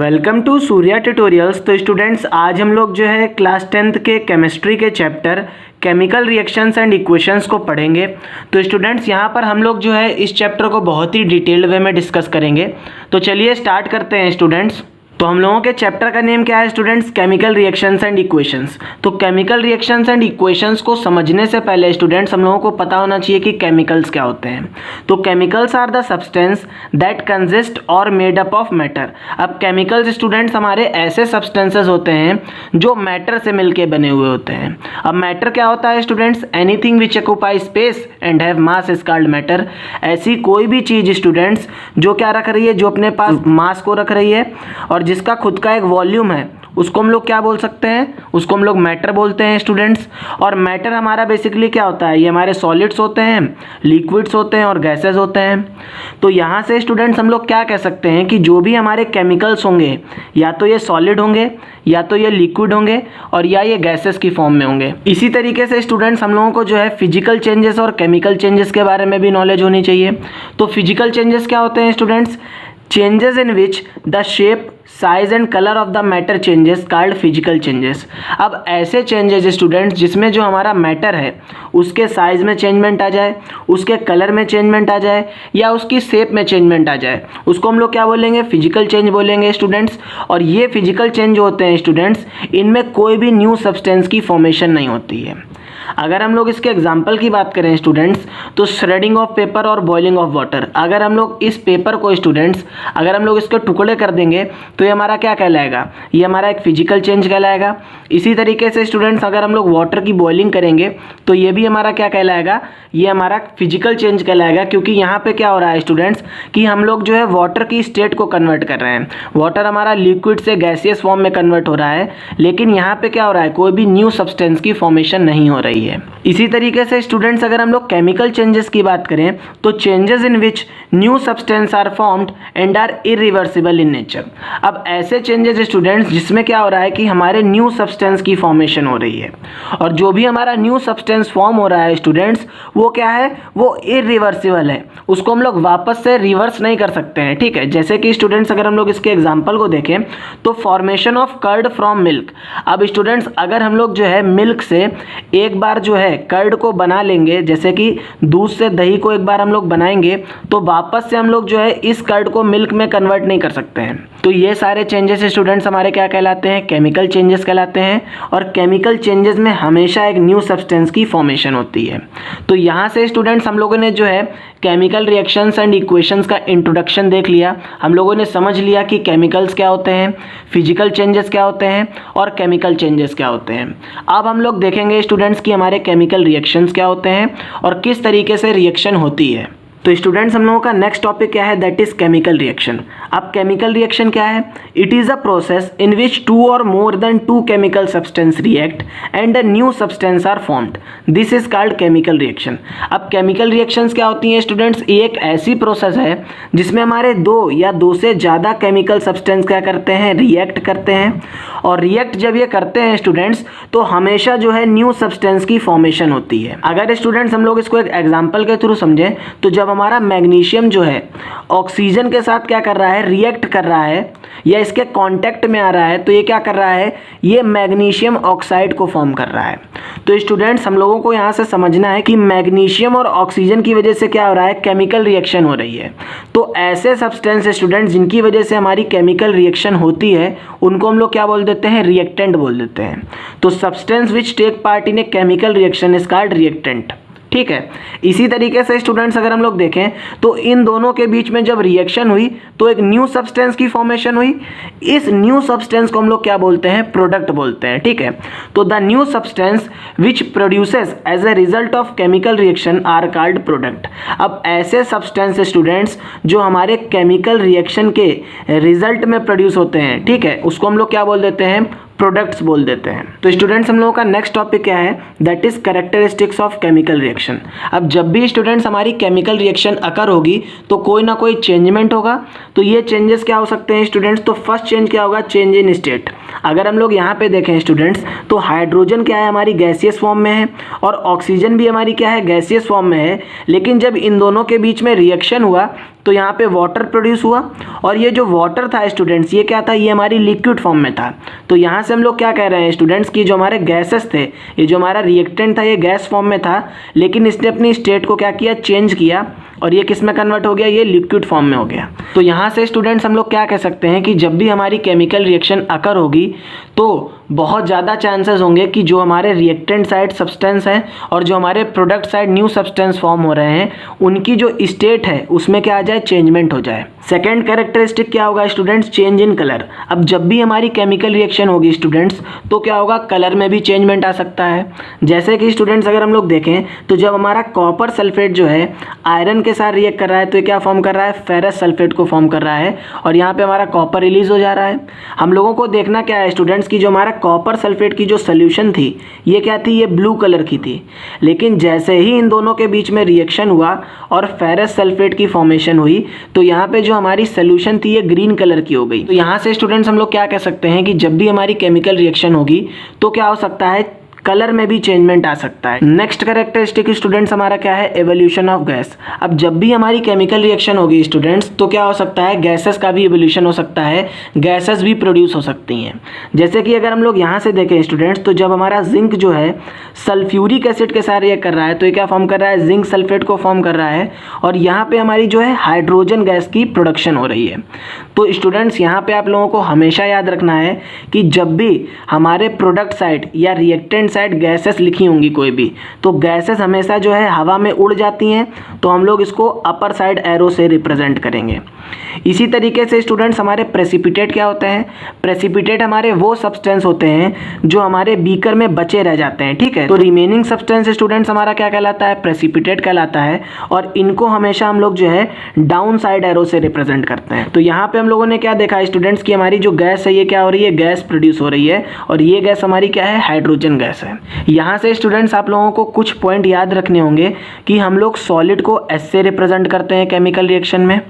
Welcome to Surya tutorials. तो students, आज हम लोग जो है क्लास 10th के केमिस्ट्री के chapter chemical reactions and equations को पढ़ेंगे। तो स्टूडेंट्स, यहाँ पर हम लोग जो है इस चैप्टर को बहुत ही डिटेल्ड वे में डिस्कस करेंगे। तो चलिए स्टार्ट करते हैं स्टूडेंट्स। तो हम लोगों के चैप्टर का नेम क्या है students? Chemical reactions and equations. तो केमिकल रिएक्शंस एंड इक्वेशंस को समझने से पहले स्टूडेंट्स हम लोगों को पता होना चाहिए कि केमिकल्स क्या होते हैं। तो chemicals are the substance that consist or made up of matter. अब केमिकल्स स्टूडेंट्स हमारे ऐसे सब्सटेंसेस होते हैं जो मैटर से मिलके बने हुए होते हैं। अब मैटर क्या होता है students? Anything which occupy space and have mass is called matter. ऐसी कोई भी चीज़ स्टूडेंट्स जो क्या रख रही है, जो अपने पास मास को रख रही है और जिसका खुद का एक वॉल्यूम है, उसको हम लोग क्या बोल सकते हैं? उसको हम लोग मैटर बोलते हैं स्टूडेंट्स। और मैटर हमारा बेसिकली क्या होता है? ये हमारे सॉलिड्स होते हैं, लिक्विड्स होते हैं और गैसेस होते हैं। तो यहाँ से स्टूडेंट्स हम लोग क्या कह सकते हैं कि जो भी हमारे केमिकल्स होंगे, या तो ये सॉलिड होंगे, या तो ये लिक्विड होंगे, और या ये गैसेस की फॉर्म में होंगे। इसी तरीके से स्टूडेंट्स हम लोगों को जो है फिजिकल चेंजेस और केमिकल चेंजेस के बारे में भी नॉलेज होनी चाहिए। तो फिजिकल चेंजेस क्या होते हैं students? Changes in which the shape, size and colour of the matter changes called physical changes. अब ऐसे चेंजेस स्टूडेंट्स जिसमें जो हमारा मैटर है उसके साइज में चेंजमेंट आ जाए, उसके कलर में चेंजमेंट आ जाए, या उसकी शेप में चेंजमेंट आ जाए, उसको हम लोग क्या बोलेंगे? फिजिकल चेंज बोलेंगे स्टूडेंट्स। और ये फिजिकल चेंज होते हैं स्टूडेंट्स, इनमें कोई भी न्यू सब्सटेंस की फॉर्मेशन नहीं होती है। अगर हम लोग इसके एग्जाम्पल की बात करें स्टूडेंट्स, तो श्रेडिंग ऑफ पेपर और बॉइलिंग ऑफ वाटर। अगर हम लोग इस पेपर को स्टूडेंट्स, अगर हम लोग इसके टुकड़े कर देंगे तो ये हमारा क्या कहलाएगा? ये हमारा एक फिजिकल चेंज कहलाएगा। इसी तरीके से स्टूडेंट्स अगर हम लोग वाटर की बॉइलिंग करेंगे तो ये भी हमारा क्या कहलाएगा? ये हमारा फिजिकल चेंज कहलाएगा। क्योंकि यहाँ पे क्या हो रहा है स्टूडेंट्स कि हम लोग जो है वाटर की स्टेट को कन्वर्ट कर रहे हैं। वाटर हमारा लिक्विड से गैसियस फॉर्म में कन्वर्ट हो रहा है, लेकिन यहाँ पे क्या हो रहा है? कोई भी न्यू सब्सटेंस की फॉर्मेशन नहीं हो रही है। इसी तरीके से स्टूडेंट्स अगर हम लोग केमिकल चेंजेस की बात करें तो changes in which new substance are formed and are irreversible in nature. अब ऐसे चेंजेस स्टूडेंट्स जिसमें क्या हो रहा है कि हमारे न्यू सब्सटेंस की फॉर्मेशन हो रही है, और जो भी हमारा न्यू सब्सटेंस फॉर्म हो रहा है स्टूडेंट्स वो क्या है? वो इरिवर्सिबल है। उसको हम लोग वापस से रिवर्स नहीं कर सकते हैं। ठीक है, जैसे कि स्टूडेंट्स अगर हम लोग इसके एग्जाम्पल को देखें तो formation of curd from milk. अब स्टूडेंट्स अगर हम लोग जो है मिल्क से एक बार जो है कर्ड को बना लेंगे, जैसे कि दूध से दही को एक बार हम लोग बनाएंगे, तो वापस से हम लोग जो है इस कर्ड को मिल्क में कन्वर्ट नहीं कर सकते हैं। तो ये सारे चेंजेस स्टूडेंट्स हमारे क्या कहलाते हैं? केमिकल चेंजेस कहलाते हैं। और केमिकल चेंजेस में हमेशा एक न्यू सब्सटेंस की फॉर्मेशन होती है। तो यहाँ से स्टूडेंट्स हम लोगों ने जो है केमिकल रिएक्शंस एंड इक्वेशंस का इंट्रोडक्शन देख लिया। हम लोगों ने समझ लिया कि केमिकल्स क्या होते हैं, फिजिकल चेंजेस क्या होते हैं और केमिकल चेंजेस क्या होते हैं। अब हम लोग देखेंगे स्टूडेंट्स कि हमारे केमिकल रिएक्शंस क्या होते हैं और किस तरीके से रिएक्शन होती है। तो स्टूडेंट्स हम लोगों का नेक्स्ट टॉपिक क्या है? That is chemical reaction. अब केमिकल रिएक्शन क्या है? It is a process in which two or more than two chemical substance react and a new substance are formed. This is called chemical reaction. अब chemical reactions क्या होती हैं students? ये एक ऐसी प्रोसेस है जिसमें हमारे दो या दो से ज़्यादा केमिकल सब्सटेंस क्या करते हैं? रिएक्ट करते हैं। और रिएक्ट जब ये करते हैं स्टूडेंट्स तो हमेशा जो है न्यू सब्सटेंस की फॉर्मेशन होती है। अगर स्टूडेंट्स हम लोग इसको एक एग्जाम्पल के थ्रू समझें तो जब हमारा मैग्नीशियम जो है ऑक्सीजन के साथ क्या कर रहा है? रिएक्ट कर रहा है या इसके कांटेक्ट में आ रहा है, तो ये क्या कर रहा है? ये मैग्नीशियम ऑक्साइड को फॉर्म कर रहा है। तो स्टूडेंट्स हम लोगों को यहाँ से समझना है कि मैग्नीशियम और ऑक्सीजन की वजह से क्या हो रहा है? केमिकल रिएक्शन हो रही है। तो ऐसे सब्सटेंस स्टूडेंट्स जिनकी वजह से हमारी केमिकल रिएक्शन होती है उनको हम लोग क्या बोल देते हैं? रिएक्टेंट बोल देते हैं। तो substance which take part in a chemical reaction is called reactant. ठीक है, इसी तरीके से स्टूडेंट्स अगर हम लोग देखें तो इन दोनों के बीच में जब रिएक्शन हुई तो एक न्यू सब्सटेंस की फॉर्मेशन हुई। इस न्यू सब्सटेंस को हम लोग क्या बोलते हैं? प्रोडक्ट बोलते हैं। ठीक है, तो the new substance which produces as a result of chemical reaction are called product. अब ऐसे सब्सटेंस स्टूडेंट्स जो हमारे केमिकल रिएक्शन के रिजल्ट में प्रोड्यूस होते हैं, ठीक है, उसको हम लोग क्या बोल देते हैं? प्रोडक्ट्स बोल देते हैं। तो स्टूडेंट्स हम लोगों का नेक्स्ट टॉपिक क्या है? That is characteristics of chemical reaction. अब जब भी स्टूडेंट्स हमारी केमिकल रिएक्शन अकर होगी तो कोई ना कोई चेंजमेंट होगा। तो ये चेंजेस क्या हो सकते हैं स्टूडेंट्स? तो फर्स्ट चेंज क्या होगा? Change in state. अगर हम लोग यहाँ पे देखें स्टूडेंट्स तो हाइड्रोजन क्या है? हमारी गैसियस फॉर्म में है और ऑक्सीजन भी हमारी क्या है? गैसियस फॉर्म में है। लेकिन जब इन दोनों के बीच में रिएक्शन हुआ तो यहाँ पे वाटर प्रोड्यूस हुआ, और ये जो वाटर था स्टूडेंट्स ये क्या था, ये हमारी लिक्विड फॉर्म में था। तो यहाँ से हम लोग क्या कह रहे हैं स्टूडेंट्स कि जो हमारे गैसेस थे, ये जो हमारा रिएक्टेंट था ये गैस फॉर्म में था, लेकिन इसने अपनी स्टेट को क्या किया, चेंज किया, और ये किस में कन्वर्ट हो गया, ये लिक्विड फॉर्म में हो गया। तो यहाँ से स्टूडेंट्स हम लोग क्या कह सकते हैं कि जब भी हमारी केमिकल रिएक्शन अकर होगी तो बहुत ज़्यादा चांसेस होंगे कि जो हमारे रिएक्टेंट साइड सब्सटेंस हैं और जो हमारे product side new substance form हो रहे हैं उनकी जो स्टेट है उसमें क्या आ जाए, चेंजमेंट हो जाए। सेकेंड कैरेक्टरिस्टिक क्या होगा स्टूडेंट्स, चेंज इन कलर। अब जब भी हमारी केमिकल रिएक्शन होगी स्टूडेंट्स तो क्या होगा, कलर में भी चेंजमेंट आ सकता है। जैसे कि स्टूडेंट्स अगर हम लोग देखें तो जब हमारा कॉपर सल्फेट जो है आयरन के साथ रिएक्ट कर रहा है तो ये क्या फॉर्म कर रहा है, फेरस सल्फेट को फॉर्म कर रहा है, और यहाँ पे हमारा कॉपर रिलीज हो जा रहा है। हम लोगों को देखना क्या है स्टूडेंट्स की जो हमारा कॉपर सल्फेट की जो सोल्यूशन थी ये क्या थी, ये ब्लू कलर की थी, लेकिन जैसे ही इन दोनों के बीच में रिएक्शन हुआ और फेरस सल्फेट की फॉर्मेशन हुई तो यहाँ पे जो हमारी सोल्यूशन थी ये ग्रीन कलर की हो गई। तो यहाँ से स्टूडेंट्स हम लोग क्या कह सकते हैं कि जब भी हमारी केमिकल रिएक्शन होगी तो क्या हो सकता है, कलर में भी चेंजमेंट आ सकता है। नेक्स्ट कैरेक्टरिस्टिक स्टूडेंट्स हमारा क्या है, एवोल्यूशन ऑफ गैस। अब जब भी हमारी केमिकल रिएक्शन होगी स्टूडेंट्स तो क्या हो सकता है, गैसेस का भी एवोल्यूशन हो सकता है, गैसेस भी प्रोड्यूस हो सकती हैं। जैसे कि अगर हम लोग यहाँ से देखें स्टूडेंट्स तो जब हमारा जिंक जो है सल्फ्यूरिक एसिड के साथ रिएक्ट कर रहा है तो ये क्या फॉर्म कर रहा है, जिंक सल्फेट को फॉर्म कर रहा है, और यहाँ पे हमारी जो है हाइड्रोजन गैस की प्रोडक्शन हो रही है। तो स्टूडेंट्स यहाँ पे आप लोगों को हमेशा याद रखना है कि जब भी हमारे प्रोडक्ट साइड या रिएक्टेंट साइड गैसेस लिखी होंगी कोई भी, तो गैसेस हमेशा जो है हवा में उड़ जाती हैं, तो हम लोग इसको अपर साइड एरो से रिप्रेजेंट करेंगे। इसी तरीके से स्टूडेंट्स हमारे प्रेसिपिटेट क्या होते हैं, प्रेसिपिटेट हमारे वो सब्सटेंस होते हैं जो हमारे बीकर में बचे रह जाते हैं, ठीक है। तो रिमेनिंग सब्सटेंस स्टूडेंट्स हमारा क्या कहलाता है, प्रेसिपिटेट कहलाता है, और इनको हमेशा हम लोग जो है डाउन साइड एरो से रिप्रेजेंट करते हैं। तो यहाँ पे हम लोगों ने क्या देखा स्टूडेंट्स की हमारी जो गैस है ये क्या हो रही है, गैस प्रोड्यूस हो रही है, और ये गैस हमारी क्या है, हाइड्रोजन गैस है। यहाँ से स्टूडेंट्स आप लोगों को कुछ पॉइंट याद रखने होंगे कि हम लोग सॉलिड को एस से रिप्रेजेंट करते हैं केमिकल रिएक्शन में,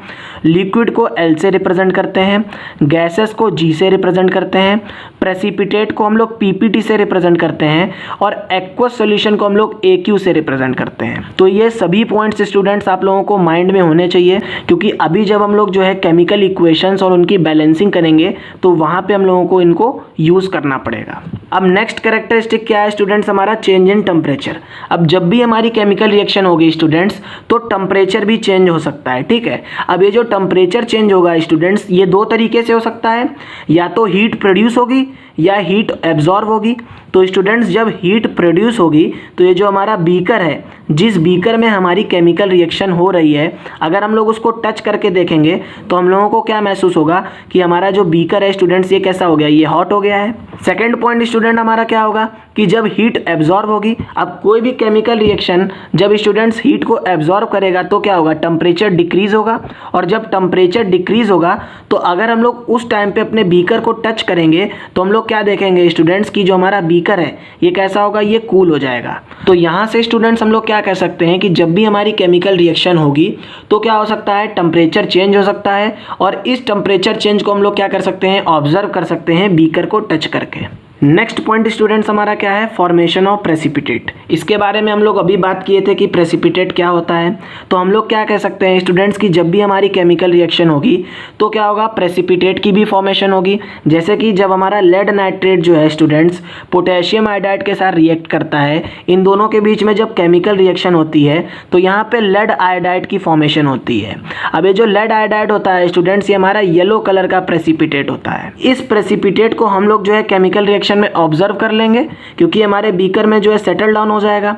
लिक्विड को एल से रिप्रेजेंट करते हैं, गैसेस को जी से रिप्रेजेंट करते हैं, प्रेसिपिटेट को हम लोग पीपीटी से रिप्रेजेंट करते हैं, और एक्वस सॉल्यूशन को हम लोग एक्यू से रिप्रेजेंट करते हैं। तो ये सभी पॉइंट्स स्टूडेंट्स आप लोगों को माइंड में होने चाहिए, क्योंकि अभी जब हम लोग जो है केमिकल इक्वेशंस और उनकी बैलेंसिंग करेंगे तो वहाँ पे हम लोगों को इनको यूज़ करना पड़ेगा। अब नेक्स्ट कैरेक्टरिस्टिक क्या है स्टूडेंट्स, हमारा चेंज इन टेम्परेचर। अब जब भी हमारी केमिकल रिएक्शन होगी स्टूडेंट्स तो टेम्परेचर भी चेंज हो सकता है, ठीक है। अब ये जो टेम्परेचर चेंज होगा स्टूडेंट्स ये दो तरीके से हो सकता है, या तो हीट प्रोड्यूस होगी या हीट एब्जॉर्ब होगी। तो स्टूडेंट्स जब हीट प्रोड्यूस होगी तो ये जो हमारा बीकर है, जिस बीकर में हमारी केमिकल रिएक्शन हो रही है, अगर हम लोग उसको टच करके देखेंगे तो हम लोगों को क्या महसूस होगा कि हमारा जो बीकर है स्टूडेंट्स ये कैसा हो गया, ये हॉट हो गया है। सेकेंड पॉइंट स्टूडेंट हमारा क्या होगा कि जब हीट एब्जॉर्ब होगी, अब कोई भी केमिकल रिएक्शन जब स्टूडेंट्स हीट को एब्जॉर्ब करेगा तो क्या होगा, टेम्परेचर डिक्रीज होगा, और जब टेम्परेचर डिक्रीज होगा तो अगर हम लोग उस टाइम पे अपने बीकर को टच करेंगे तो हम लोग क्या देखेंगे स्टूडेंट्स की जो हमारा बीकर है ये कैसा होगा, ये कूल हो जाएगा। तो यहाँ से स्टूडेंट्स हम लोग क्या कह सकते हैं कि जब भी हमारी केमिकल रिएक्शन होगी तो क्या हो सकता है, टेम्परेचर चेंज हो सकता है, और इस टेम्परेचर चेंज को हम लोग क्या कर सकते हैं, ऑब्जर्व कर सकते हैं बीकर को टच करके। नेक्स्ट पॉइंट स्टूडेंट्स हमारा क्या है, फॉर्मेशन ऑफ प्रेसिपिटेट। इसके बारे में हम लोग अभी बात किए थे कि प्रेसिपिटेट क्या होता है। तो हम लोग क्या कह सकते हैं स्टूडेंट्स कि जब भी हमारी केमिकल रिएक्शन होगी तो क्या होगा, प्रेसिपिटेट की भी फॉर्मेशन होगी। जैसे कि जब हमारा लेड नाइट्रेट जो है स्टूडेंट्स पोटेशियम आयोडाइड के साथ रिएक्ट करता है, इन दोनों के बीच में जब केमिकल रिएक्शन होती है तो यहाँ पे लेड आयोडाइड की फॉर्मेशन होती है। अब ये जो लेड आयोडाइड होता है स्टूडेंट्स ये हमारा येलो कलर का प्रेसिपिटेट होता है। इस प्रेसिपिटेट को हम लोग जो है केमिकल रिएक्शन में ऑब्जर्व कर लेंगे क्योंकि हमारे बीकर में जो है सेटल डाउन हो जाएगा,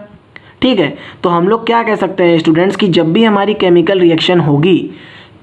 ठीक है। तो हम लोग क्या कह सकते हैं स्टूडेंट्स कि जब भी हमारी केमिकल रिएक्शन होगी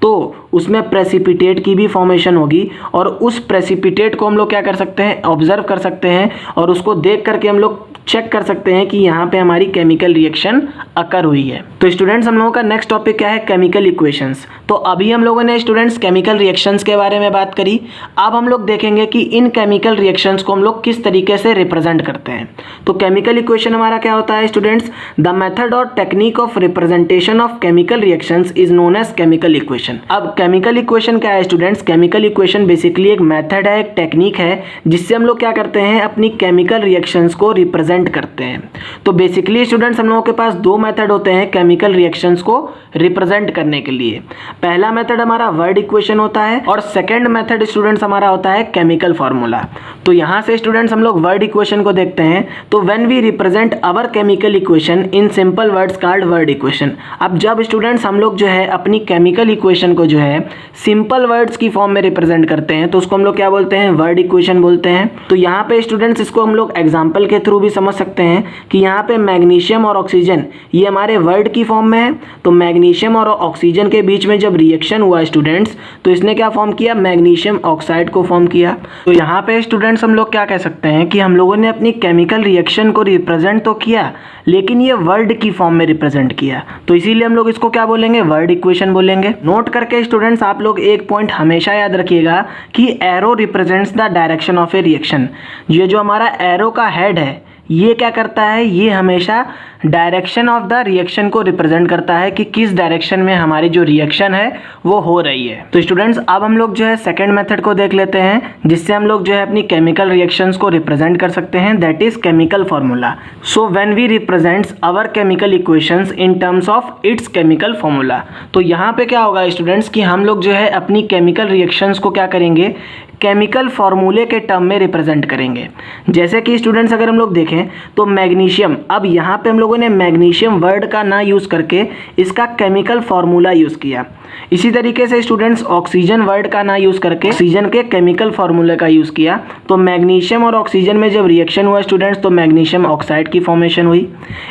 तो उसमें प्रेसिपिटेट की भी फॉर्मेशन होगी, और उस प्रेसिपिटेट को हम लोग क्या कर सकते हैं, ऑब्जर्व कर सकते हैं, और उसको देख करके हम लोग चेक कर सकते हैं कि यहाँ पे हमारी केमिकल रिएक्शन अकर हुई है। तो स्टूडेंट्स हम लोगों का नेक्स्ट टॉपिक क्या है, केमिकल इक्वेशंस। तो अभी हम लोगों ने स्टूडेंट्स केमिकल रिएक्शंस के बारे में बात करी। अब हम लोग देखेंगे कि इन केमिकल रिएक्शंस को हम लोग किस तरीके से रिप्रेजेंट करते हैं। तो केमिकल इक्वेशन हमारा क्या होता है students, the method or technique of representation of chemical reactions is known as chemical equation. अब केमिकल इक्वेशन क्या है स्टूडेंट्स, केमिकल इक्वेशन बेसिकली एक मेथड है, एक टेक्निक है जिससे हम लोग क्या करते हैं, अपनी केमिकल रिएक्शंस को रिप्रेजेंट रिप्रेजेंट करते हैं। तो बेसिकली स्टूडेंट्स हम लोगों के पास दो मेथड होते हैं केमिकल रिएक्शंस को रिप्रेजेंट करने के लिए। पहला मेथड हमारा वर्ड इक्वेशन होता है और सेकंड मेथड स्टूडेंट्स हमारा होता है केमिकल फार्मूला। तो यहाँ से स्टूडेंट्स हम लोग वर्ड इक्वेशन को देखते हैं। तो when we represent our chemical equation in simple words called word equation. अब जब स्टूडेंट्स हम लोग जो है अपनी केमिकल इक्वेशन को जो है सिंपल वर्ड्स की फॉर्म में रिप्रेजेंट करते हैं तो उसको हम लोग क्या बोलते हैं, वर्ड इक्वेशन बोलते हैं। तो यहाँ पे स्टूडेंट्स इसको हम लोग एग्जाम्पल के थ्रू भी समझ सकते हैं कि यहाँ पे मैग्नीशियम और ऑक्सीजन ये हमारे वर्ड की फॉर्म में है। तो मैग्नीशियम और ऑक्सीजन के बीच में जब रिएक्शन हुआ स्टूडेंट्स तो इसने क्या फॉर्म किया, मैग्नीशियम ऑक्साइड को फॉर्म किया। तो यहाँ पे स्टूडेंट्स हम लोग क्या कह सकते हैं कि हम लोगों ने अपनी केमिकल रिएक्शन को रिप्रेजेंट तो किया लेकिन ये वर्ड की फॉर्म में रिप्रेजेंट किया, तो इसीलिए हम लोग इसको क्या बोलेंगे, वर्ड इक्वेशन बोलेंगे। नोट करके स्टूडेंट्स आप लोग एक पॉइंट हमेशा याद रखिएगा कि arrow represents the direction of a reaction. ये जो हमारा एरो का हेड है ये क्या करता है, ये हमेशा डायरेक्शन ऑफ द रिएक्शन को रिप्रेजेंट करता है कि किस डायरेक्शन में हमारी जो रिएक्शन है वो हो रही है। तो स्टूडेंट्स अब हम लोग जो है सेकंड मेथड को देख लेते हैं जिससे हम लोग जो है अपनी केमिकल रिएक्शंस को रिप्रेजेंट कर सकते हैं, that is chemical formula. So when we represents our chemical equations in terms of its chemical formula, तो यहाँ पे क्या होगा स्टूडेंट्स कि हम लोग जो है अपनी केमिकल रिएक्शंस को क्या करेंगे, केमिकल फार्मूले के टर्म में रिप्रेजेंट करेंगे। जैसे कि स्टूडेंट्स अगर हम लोग देखें तो मैग्नीशियम, अब यहाँ पे हम लोगों ने मैग्नीशियम वर्ड का ना यूज़ करके इसका केमिकल फार्मूला यूज़ किया। इसी तरीके से स्टूडेंट्स ऑक्सीजन वर्ड का ना यूज़ करके ऑक्सीजन के केमिकल फार्मूले का यूज़ किया। तो मैग्नीशियम और ऑक्सीजन में जब रिएक्शन हुआ स्टूडेंट्स तो मैग्नीशियम ऑक्साइड की फॉर्मेशन हुई।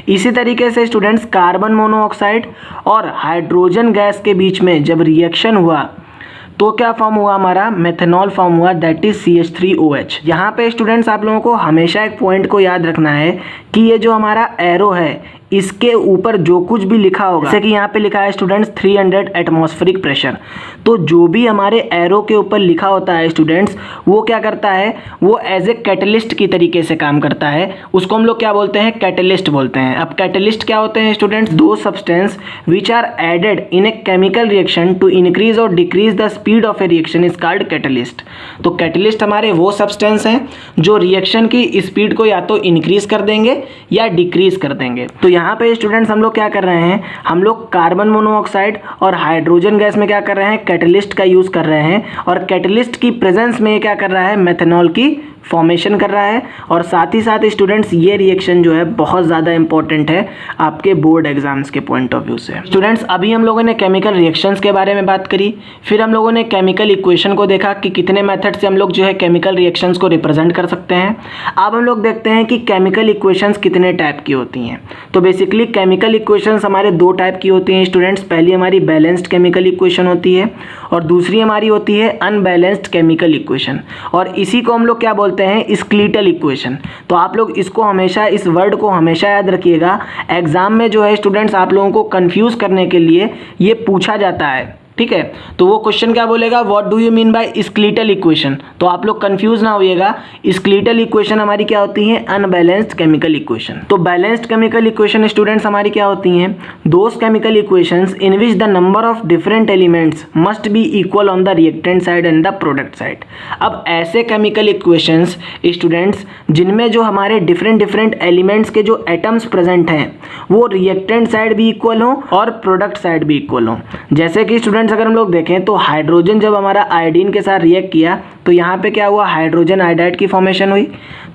इसी तरीके से स्टूडेंट्स कार्बन मोनोऑक्साइड और हाइड्रोजन गैस के बीच में जब रिएक्शन हुआ तो क्या फॉर्म हुआ, हमारा मेथनॉल फॉर्म हुआ, दैट इज CH3OH। यहाँ पे स्टूडेंट्स आप लोगों को हमेशा एक पॉइंट को याद रखना है कि ये जो हमारा एरो है इसके ऊपर जो कुछ भी लिखा होगा, जैसे कि यहाँ पे लिखा है स्टूडेंट्स 300 एटमॉस्फेरिक प्रेशर, तो जो भी हमारे एरो के ऊपर लिखा होता है स्टूडेंट्स वो क्या करता है, वो एज ए कैटलिस्ट की तरीके से काम करता है। उसको हम लोग क्या बोलते हैं, कैटलिस्ट बोलते हैं। अब कैटलिस्ट क्या होते हैं स्टूडेंट्स, दो substance which are added in a chemical reaction to increase or decrease the speed of a reaction is called catalyst. तो कैटलिस्ट हमारे वो सब्सटेंस हैं जो रिएक्शन की स्पीड को या तो इंक्रीज कर देंगे या डिक्रीज कर देंगे। तो यहाँ पे स्टूडेंट्स हम लोग क्या कर रहे हैं, हम लोग कार्बन मोनोऑक्साइड और हाइड्रोजन गैस में क्या कर रहे हैं, कैटलिस्ट का यूज़ कर रहे हैं और कैटलिस्ट की प्रेजेंस में क्या कर रहा है, मेथनॉल की फॉर्मेशन कर रहा है। और साथ ही साथ स्टूडेंट्स ये रिएक्शन जो है बहुत ज़्यादा इंपॉर्टेंट है आपके बोर्ड एग्जाम्स के पॉइंट ऑफ व्यू से। स्टूडेंट्स अभी हम लोगों ने केमिकल रिएक्शंस के बारे में बात करी, फिर हम लोगों ने केमिकल इक्वेशन को देखा कि कितने मेथड से हम लोग जो है केमिकल रिएक्शंस को रिप्रेजेंट कर सकते हैं। अब हम लोग देखते हैं कि केमिकल इक्वेशंस कितने टाइप की होती हैं। तो बेसिकली केमिकल इक्वेशंस हमारे दो टाइप की होती हैं स्टूडेंट्स। पहली हमारी बैलेंस्ड केमिकल इक्वेशन होती है और दूसरी हमारी होती है अनबैलेंस्ड केमिकल इक्वेशन, और इसी को हम लोग क्या बोलते हैं, स्केलेटल इक्वेशन। तो आप लोग इसको हमेशा, इस वर्ड को हमेशा याद रखिएगा, एग्जाम में जो है स्टूडेंट्स आप लोगों को कंफ्यूज करने के लिए ये पूछा जाता है, ठीक है। तो वो क्वेश्चन क्या बोलेगा, what do you mean by skeletal equation. तो आप लोग कंफ्यूज ना होइएगा, स्केलेटल इक्वेशन हमारी क्या होती है, अनबैलेंस्ड केमिकल इक्वेशन। तो बैलेंस्ड केमिकल इक्वेशन स्टूडेंट्स हमारी क्या होती हैं, those chemical equations in which the number of different elements must be equal on the reactant side and the product side. अब ऐसे केमिकल इक्वेशंस स्टूडेंट्स जिनमें जो हमारे डिफरेंट एलिमेंट्स के जो एटम्स प्रेजेंट हैं वो रिएक्टेंट साइड भी इक्वल हो और प्रोडक्ट साइड भी इक्वल हो। जैसे कि स्टूडेंट्स अगर हम लोग देखें तो हाइड्रोजन जब हमारा आयोडीन के साथ रिएक्ट किया तो यहाँ पे क्या हुआ, हाइड्रोजन आयोडाइड की फॉर्मेशन हुई।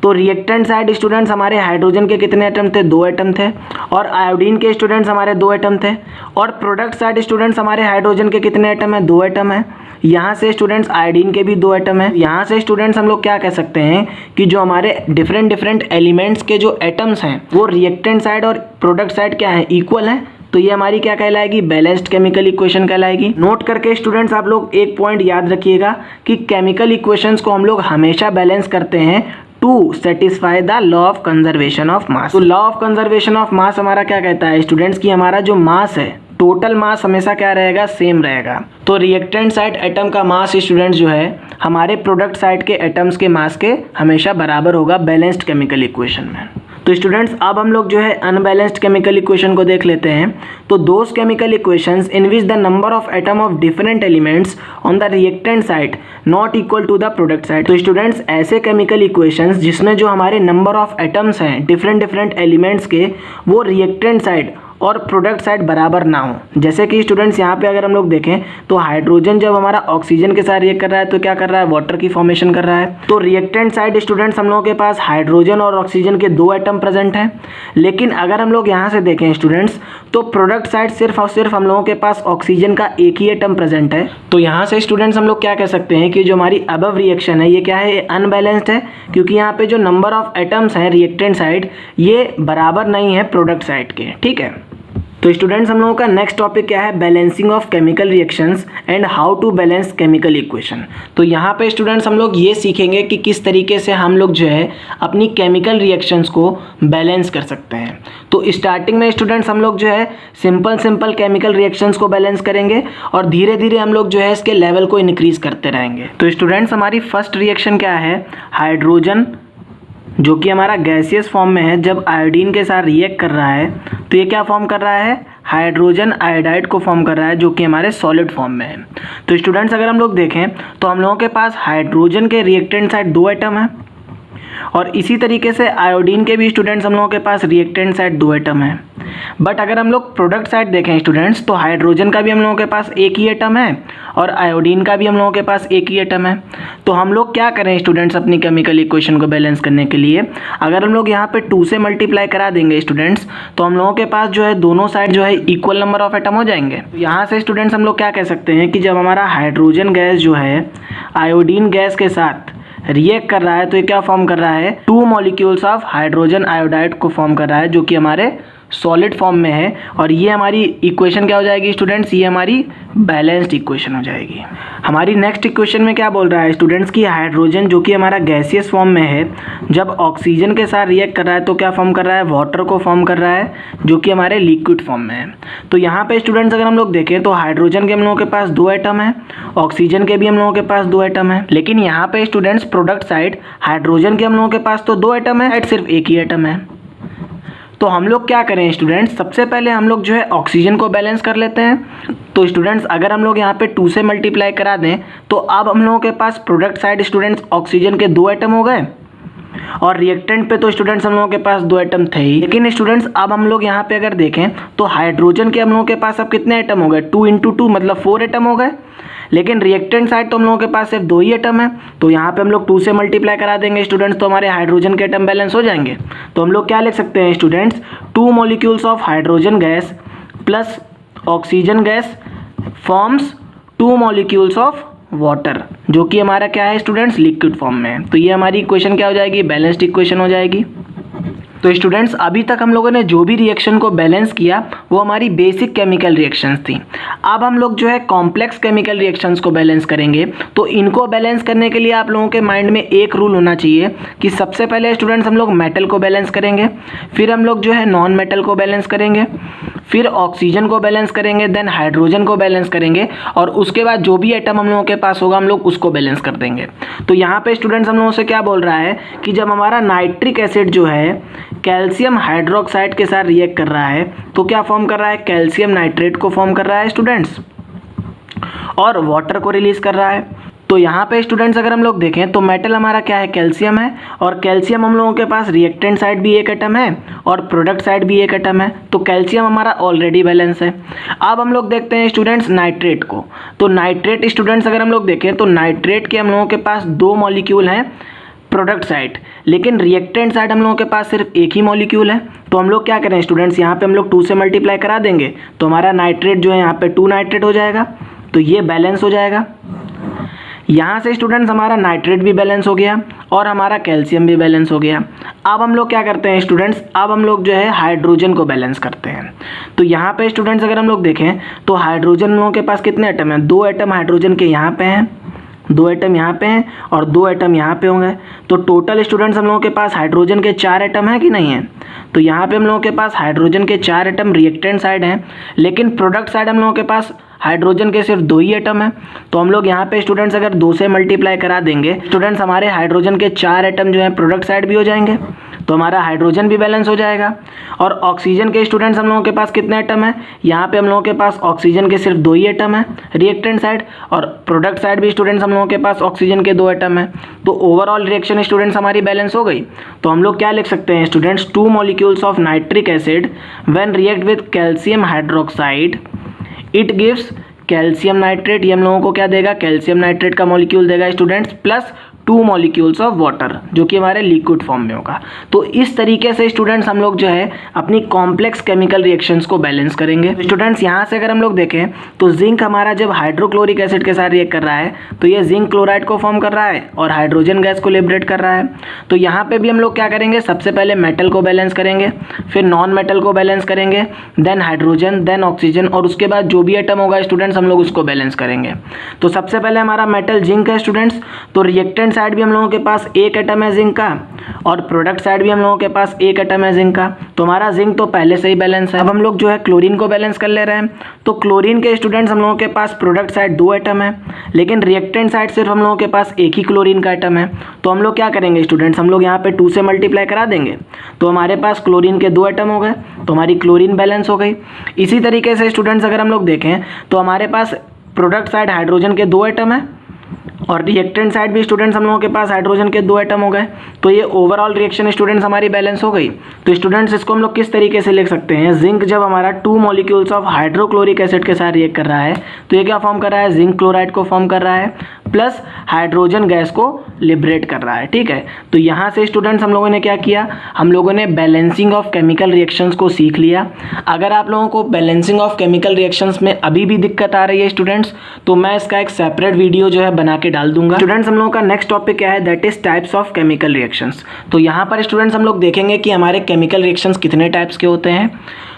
तो रिएक्टेंट साइड स्टूडेंट्स हमारे हाइड्रोजन के कितने एटम थे, 2 एटम थे, और आयोडीन के स्टूडेंट्स हमारे 2 एटम थे, और प्रोडक्ट साइड स्टूडेंट्स हमारे हाइड्रोजन के कितने एटम है, 2 एटम है। यहाँ से स्टूडेंट्स आयोडीन के भी 2 एटम है। यहाँ से स्टूडेंट्स हम लोग क्या कह सकते हैं कि जो हमारे डिफरेंट एलिमेंट्स के जो एटम्स हैं वो रिएक्टेंट साइड और प्रोडक्ट साइड क्या है, इक्वल है। तो ये हमारी क्या कहलाएगी, बैलेंस्ड केमिकल इक्वेशन कहलाएगी। नोट करके स्टूडेंट्स आप लोग एक पॉइंट याद रखिएगा कि केमिकल इक्वेशंस को हम लोग हमेशा बैलेंस करते हैं to satisfy the law of conservation of mass. तो law of conservation of mass हमारा क्या कहता है स्टूडेंट्स कि हमारा जो मास है, टोटल मास हमेशा क्या रहेगा, सेम रहेगा। तो रिएक्टेंट साइड एटम का मास स्टूडेंट्स जो है हमारे प्रोडक्ट साइड के एटम्स के मास के हमेशा बराबर होगा बैलेंस्ड केमिकल इक्वेशन में। तो स्टूडेंट्स अब हम लोग जो है अनबैलेंस्ड केमिकल इक्वेशन को देख लेते हैं। तो those chemical equations in which the number of atom of different elements on the reactant side not equal to the product side. तो स्टूडेंट्स ऐसे केमिकल इक्वेशंस जिसमें जो हमारे नंबर ऑफ एटम्स हैं डिफरेंट एलिमेंट्स के वो रिएक्टेंट साइड और product side बराबर ना हो। जैसे कि स्टूडेंट्स यहाँ पे अगर हम लोग देखें तो हाइड्रोजन जब हमारा ऑक्सीजन के साथ रिएक्ट कर रहा है तो क्या कर रहा है, वाटर की फॉर्मेशन कर रहा है। तो रिएक्टेंट साइड स्टूडेंट्स हम लोगों के पास हाइड्रोजन और ऑक्सीजन के 2 एटम प्रेजेंट हैं। लेकिन अगर हम लोग यहाँ से देखें स्टूडेंट्स तो प्रोडक्ट साइड सिर्फ और सिर्फ हम लोगों के पास ऑक्सीजन का एक ही एटम प्रेजेंट है। तो यहाँ से स्टूडेंट्स हम लोग क्या कह सकते हैं कि जो हमारी अबव रिएक्शन है ये क्या है, अनबैलेंस्ड है, क्योंकि यहाँ पे जो नंबर ऑफ एटम्स हैं रिएक्टेंट साइड ये बराबर नहीं है प्रोडक्ट साइड के। ठीक है, तो स्टूडेंट्स हम लोगों का नेक्स्ट टॉपिक क्या है, balancing of chemical reactions and how to balance chemical equation. तो यहाँ पे स्टूडेंट्स हम लोग ये सीखेंगे कि किस तरीके से हम लोग जो है अपनी केमिकल रिएक्शंस को बैलेंस कर सकते हैं। तो स्टार्टिंग में स्टूडेंट्स हम लोग जो है सिंपल केमिकल रिएक्शंस को बैलेंस करेंगे और धीरे धीरे हम लोग जो है इसके लेवल को इंक्रीज करते रहेंगे। तो स्टूडेंट्स हमारी फर्स्ट रिएक्शन क्या है, हाइड्रोजन जो कि हमारा गैसियस फॉर्म में है जब आयोडीन के साथ रिएक्ट कर रहा है तो ये क्या फॉर्म कर रहा है, हाइड्रोजन आयोडाइड को फॉर्म कर रहा है जो कि हमारे सॉलिड फॉर्म में है। तो स्टूडेंट्स अगर हम लोग देखें तो हम लोगों के पास हाइड्रोजन के रिएक्टेंट साइड 2 एटम है और इसी तरीके से आयोडीन के भी स्टूडेंट्स हम लोगों के पास रिएक्टेंट साइड 2 एटम है। बट अगर हम लोग प्रोडक्ट साइड देखें स्टूडेंट्स तो हाइड्रोजन का भी हम लोगों के पास एक ही एटम है और आयोडीन का भी हम लोगों के पास एक ही एटम है। तो हम लोग क्या करें स्टूडेंट्स अपनी केमिकल इक्वेशन को बैलेंस करने के लिए, अगर हम लोग यहाँ पे 2 से मल्टीप्लाई करा देंगे स्टूडेंट्स तो हम लोगों के पास जो है दोनों साइड जो है इक्वल नंबर ऑफ एटम हो जाएंगे। यहाँ से स्टूडेंट्स हम लोग क्या कह सकते हैं कि जब हमारा हाइड्रोजन गैस जो है आयोडीन गैस के साथ रिएक्ट कर रहा है तो ये क्या फॉर्म कर रहा है, 2 मॉलिक्यूल्स ऑफ हाइड्रोजन आयोडाइड को फॉर्म कर रहा है जो कि हमारे सॉलिड फॉर्म में है। और ये हमारी इक्वेशन क्या हो जाएगी स्टूडेंट्स, ये हमारी बैलेंस्ड इक्वेशन हो जाएगी। हमारी नेक्स्ट इक्वेशन में क्या बोल रहा है स्टूडेंट्स की हाइड्रोजन जो कि हमारा गैसियस फॉर्म में है जब ऑक्सीजन के साथ रिएक्ट कर रहा है तो क्या फॉर्म कर रहा है, वाटर को फॉर्म कर रहा है जो कि हमारे लिक्विड फॉर्म में है। तो यहाँ पे स्टूडेंट्स अगर हम लोग देखें तो हाइड्रोजन के हम लोगों के पास 2 एटम है, ऑक्सीजन के भी हम लोगों के पास 2 एटम है। लेकिन यहाँ पे स्टूडेंट्स प्रोडक्ट साइड हाइड्रोजन के हम लोगों के पास तो 2 एटम है, सिर्फ एक ही एटम है। तो हम लोग क्या करें स्टूडेंट्स, सबसे पहले हम लोग जो है ऑक्सीजन को बैलेंस कर लेते हैं। तो स्टूडेंट्स अगर हम लोग यहाँ पे 2 से मल्टीप्लाई करा दें तो अब हम लोगों के पास प्रोडक्ट साइड स्टूडेंट्स ऑक्सीजन के 2 एटम हो गए और रिएक्टेंट पे तो स्टूडेंट्स हम लोगों के पास 2 एटम थे ही। लेकिन स्टूडेंट्स अब हम लोग यहाँ पे अगर देखें तो हाइड्रोजन के हम लोगों के पास अब कितने एटम हो गए, 2 × 2 मतलब 4 एटम हो गए। लेकिन रिएक्टेंट साइड तो हम लोगों के पास सिर्फ 2 ही एटम है। तो यहाँ पे हम लोग 2 से मल्टीप्लाई करा देंगे स्टूडेंट्स तो हमारे हाइड्रोजन के एटम बैलेंस हो जाएंगे। तो हम लोग क्या लिख सकते हैं students, 2 molecules of hydrogen gas plus oxygen gas forms 2 molecules of water जो कि हमारा क्या है स्टूडेंट्स, लिक्विड फॉर्म में है। तो ये हमारी इक्वेशन क्या हो जाएगी, बैलेंस्ड इक्वेशन हो जाएगी। तो स्टूडेंट्स अभी तक हम लोगों ने जो भी रिएक्शन को बैलेंस किया वो हमारी बेसिक केमिकल रिएक्शंस थी। अब हम लोग जो है कॉम्प्लेक्स केमिकल रिएक्शंस को बैलेंस करेंगे। तो इनको बैलेंस करने के लिए आप लोगों के माइंड में एक रूल होना चाहिए कि सबसे पहले स्टूडेंट्स हम लोग मेटल को बैलेंस करेंगे, फिर हम लोग जो है नॉन मेटल को बैलेंस करेंगे, फिर ऑक्सीजन को बैलेंस करेंगे, देन हाइड्रोजन को बैलेंस करेंगे और उसके बाद जो भी एटम हम लोगों के पास होगा हम लोग उसको बैलेंस कर देंगे। तो यहाँ पे स्टूडेंट्स हम लोगों से क्या बोल रहा है कि जब हमारा नाइट्रिक एसिड जो है कैल्शियम हाइड्रोक्साइड के साथ रिएक्ट कर रहा है तो क्या फॉर्म कर रहा है, कैल्शियम नाइट्रेट को फॉर्म कर रहा है स्टूडेंट्स और वाटर को रिलीज कर रहा है। तो यहाँ पे स्टूडेंट्स अगर हम लोग देखें तो मेटल हमारा क्या है, कैल्शियम है और कैल्शियम हम लोगों के पास रिएक्टेंट साइड भी एक एटम है और प्रोडक्ट साइड भी एक एटम है। तो कैल्शियम हमारा ऑलरेडी बैलेंस है। अब हम लोग देखते हैं स्टूडेंट्स नाइट्रेट को। तो नाइट्रेट स्टूडेंट्स अगर हम लोग देखें तो नाइट्रेट के हम लोगों के पास 2 मॉलिक्यूल हैं प्रोडक्ट साइड, लेकिन रिएक्टेंट साइड हम लोगों के पास सिर्फ एक ही मॉलिक्यूल है। तो हम लोग क्या करें स्टूडेंट्स, यहाँ पे हम लोग 2 से मल्टीप्लाई करा देंगे तो हमारा नाइट्रेट जो है यहाँ पे 2 नाइट्रेट हो जाएगा। तो ये बैलेंस हो जाएगा। यहाँ से स्टूडेंट्स हमारा नाइट्रेट भी बैलेंस हो गया और हमारा कैल्शियम भी बैलेंस हो गया। अब हम लोग क्या करते हैं स्टूडेंट्स, अब हम लोग जो है हाइड्रोजन को बैलेंस करते हैं। तो यहाँ पे स्टूडेंट्स अगर हम लोग देखें तो हाइड्रोजन हम लोगों के पास कितने एटम हैं, 2 एटम हाइड्रोजन के यहाँ पे हैं, 2 एटम यहाँ पे हैं और 2 एटम यहाँ पे होंगे। तो टोटल स्टूडेंट्स हम लोगों के पास हाइड्रोजन के 4 एटम है कि नहीं है। तो यहाँ पे हम लोगों के पास हाइड्रोजन के 4 एटम रिएक्टेंट साइड हैं, लेकिन प्रोडक्ट साइड हम लोगों के पास हाइड्रोजन के सिर्फ 2 ही एटम है। तो हम लोग यहाँ पे स्टूडेंट्स अगर 2 से मल्टीप्लाई करा देंगे स्टूडेंट्स हमारे हाइड्रोजन के 4 एटम जो है प्रोडक्ट साइड भी हो जाएंगे। तो हमारा हाइड्रोजन भी बैलेंस हो जाएगा। और ऑक्सीजन के स्टूडेंट्स हम लोगों के पास कितने एटम है, यहाँ पे हम लोगों के पास ऑक्सीजन के सिर्फ 2 ही एटम है रिएक्टेंट साइड, और प्रोडक्ट साइड भी स्टूडेंट्स हम लोगों के पास ऑक्सीजन के 2 एटम है। तो ओवरऑल रिएक्शन स्टूडेंट्स हमारी बैलेंस हो गई। तो हम लोग क्या लिख सकते हैं students, 2 molecules of nitric acid when react with calcium hydroxide it gives calcium nitrate. ये हम लोगों को क्या देगा, कैल्शियम नाइट्रेट का मॉलिक्यूल देगा students, plus 2 molecules of water जो कि हमारे लिक्विड फॉर्म में होगा। तो इस तरीके से स्टूडेंट्स हम लोग जो है अपनी कॉम्प्लेक्स केमिकल रिएक्शंस को बैलेंस करेंगे। स्टूडेंट्स यहाँ से अगर हम लोग देखें तो जिंक हमारा जब हाइड्रोक्लोरिक एसिड के साथ रिएक्ट कर रहा है तो ये जिंक क्लोराइड को फॉर्म कर रहा है और हाइड्रोजन गैस को लिबरेट कर रहा है। तो यहाँ पे भी हम लोग क्या करेंगे, सबसे पहले मेटल को बैलेंस करेंगे, फिर नॉन मेटल को बैलेंस करेंगे, देन हाइड्रोजन, देन ऑक्सीजन, और उसके बाद जो भी एटम होगा स्टूडेंट्स हम लोग उसको बैलेंस करेंगे। तो सबसे पहले हमारा मेटल जिंक है स्टूडेंट्स, तो रिएक्टेंट साइड भी हम लोगों के पास 1 एटम है जिंक का, और प्रोडक्ट साइड भी हम लोगों के पास 1 एटम है जिंक का। तो हमारा जिंक तो पहले से ही बैलेंस है। अब हम लोग जो है क्लोरीन को बैलेंस कर ले रहे हैं। तो क्लोरीन के स्टूडेंट्स हम लोगों के पास प्रोडक्ट साइड 2 एटम है, लेकिन रिएक्टेंट साइड सिर्फ हम लोगों के पास 1 ही क्लोरीन का एटम है। तो हम लोग क्या करेंगे स्टूडेंट्स, हम लोग यहाँ पे 2 से मल्टीप्लाई करा देंगे, तो हमारे पास क्लोरीन के 2 एटम हो गए, तो हमारी क्लोरीन बैलेंस हो गई। इसी तरीके से स्टूडेंट्स अगर हम लोग देखें तो हमारे पास प्रोडक्ट साइड हाइड्रोजन के 2 एटम है, और रिएक्टेंट साइड भी स्टूडेंट्स हम लोगों के पास हाइड्रोजन के 2 एटम हो गए। तो ये ओवरऑल रिएक्शन स्टूडेंट्स हमारी बैलेंस हो गई। तो स्टूडेंट्स इसको हम लोग किस तरीके से लिख सकते हैं, जिंक जब हमारा 2 मॉलिक्यूल्स ऑफ हाइड्रोक्लोरिक एसिड के साथ रिएक्ट कर रहा है तो ये क्या फॉर्म कर रहा है, जिंक क्लोराइड को फॉर्म कर रहा है, प्लस हाइड्रोजन गैस को लिबरेट कर रहा है। ठीक है, तो यहाँ से स्टूडेंट्स हम लोगों ने क्या किया, हम लोगों ने बैलेंसिंग ऑफ केमिकल रिएक्शंस को सीख लिया। अगर आप लोगों को बैलेंसिंग ऑफ केमिकल रिएक्शंस में अभी भी दिक्कत आ रही है स्टूडेंट्स, तो मैं इसका एक सेपरेट वीडियो जो है बना के डाल दूंगा। स्टूडेंट्स हम लोगों का नेक्स्ट टॉपिक क्या है, that is types of chemical reactions. तो यहाँ पर स्टूडेंट्स हम लोग देखेंगे कि हमारे केमिकल रिएक्शंस कितने टाइप्स के होते हैं।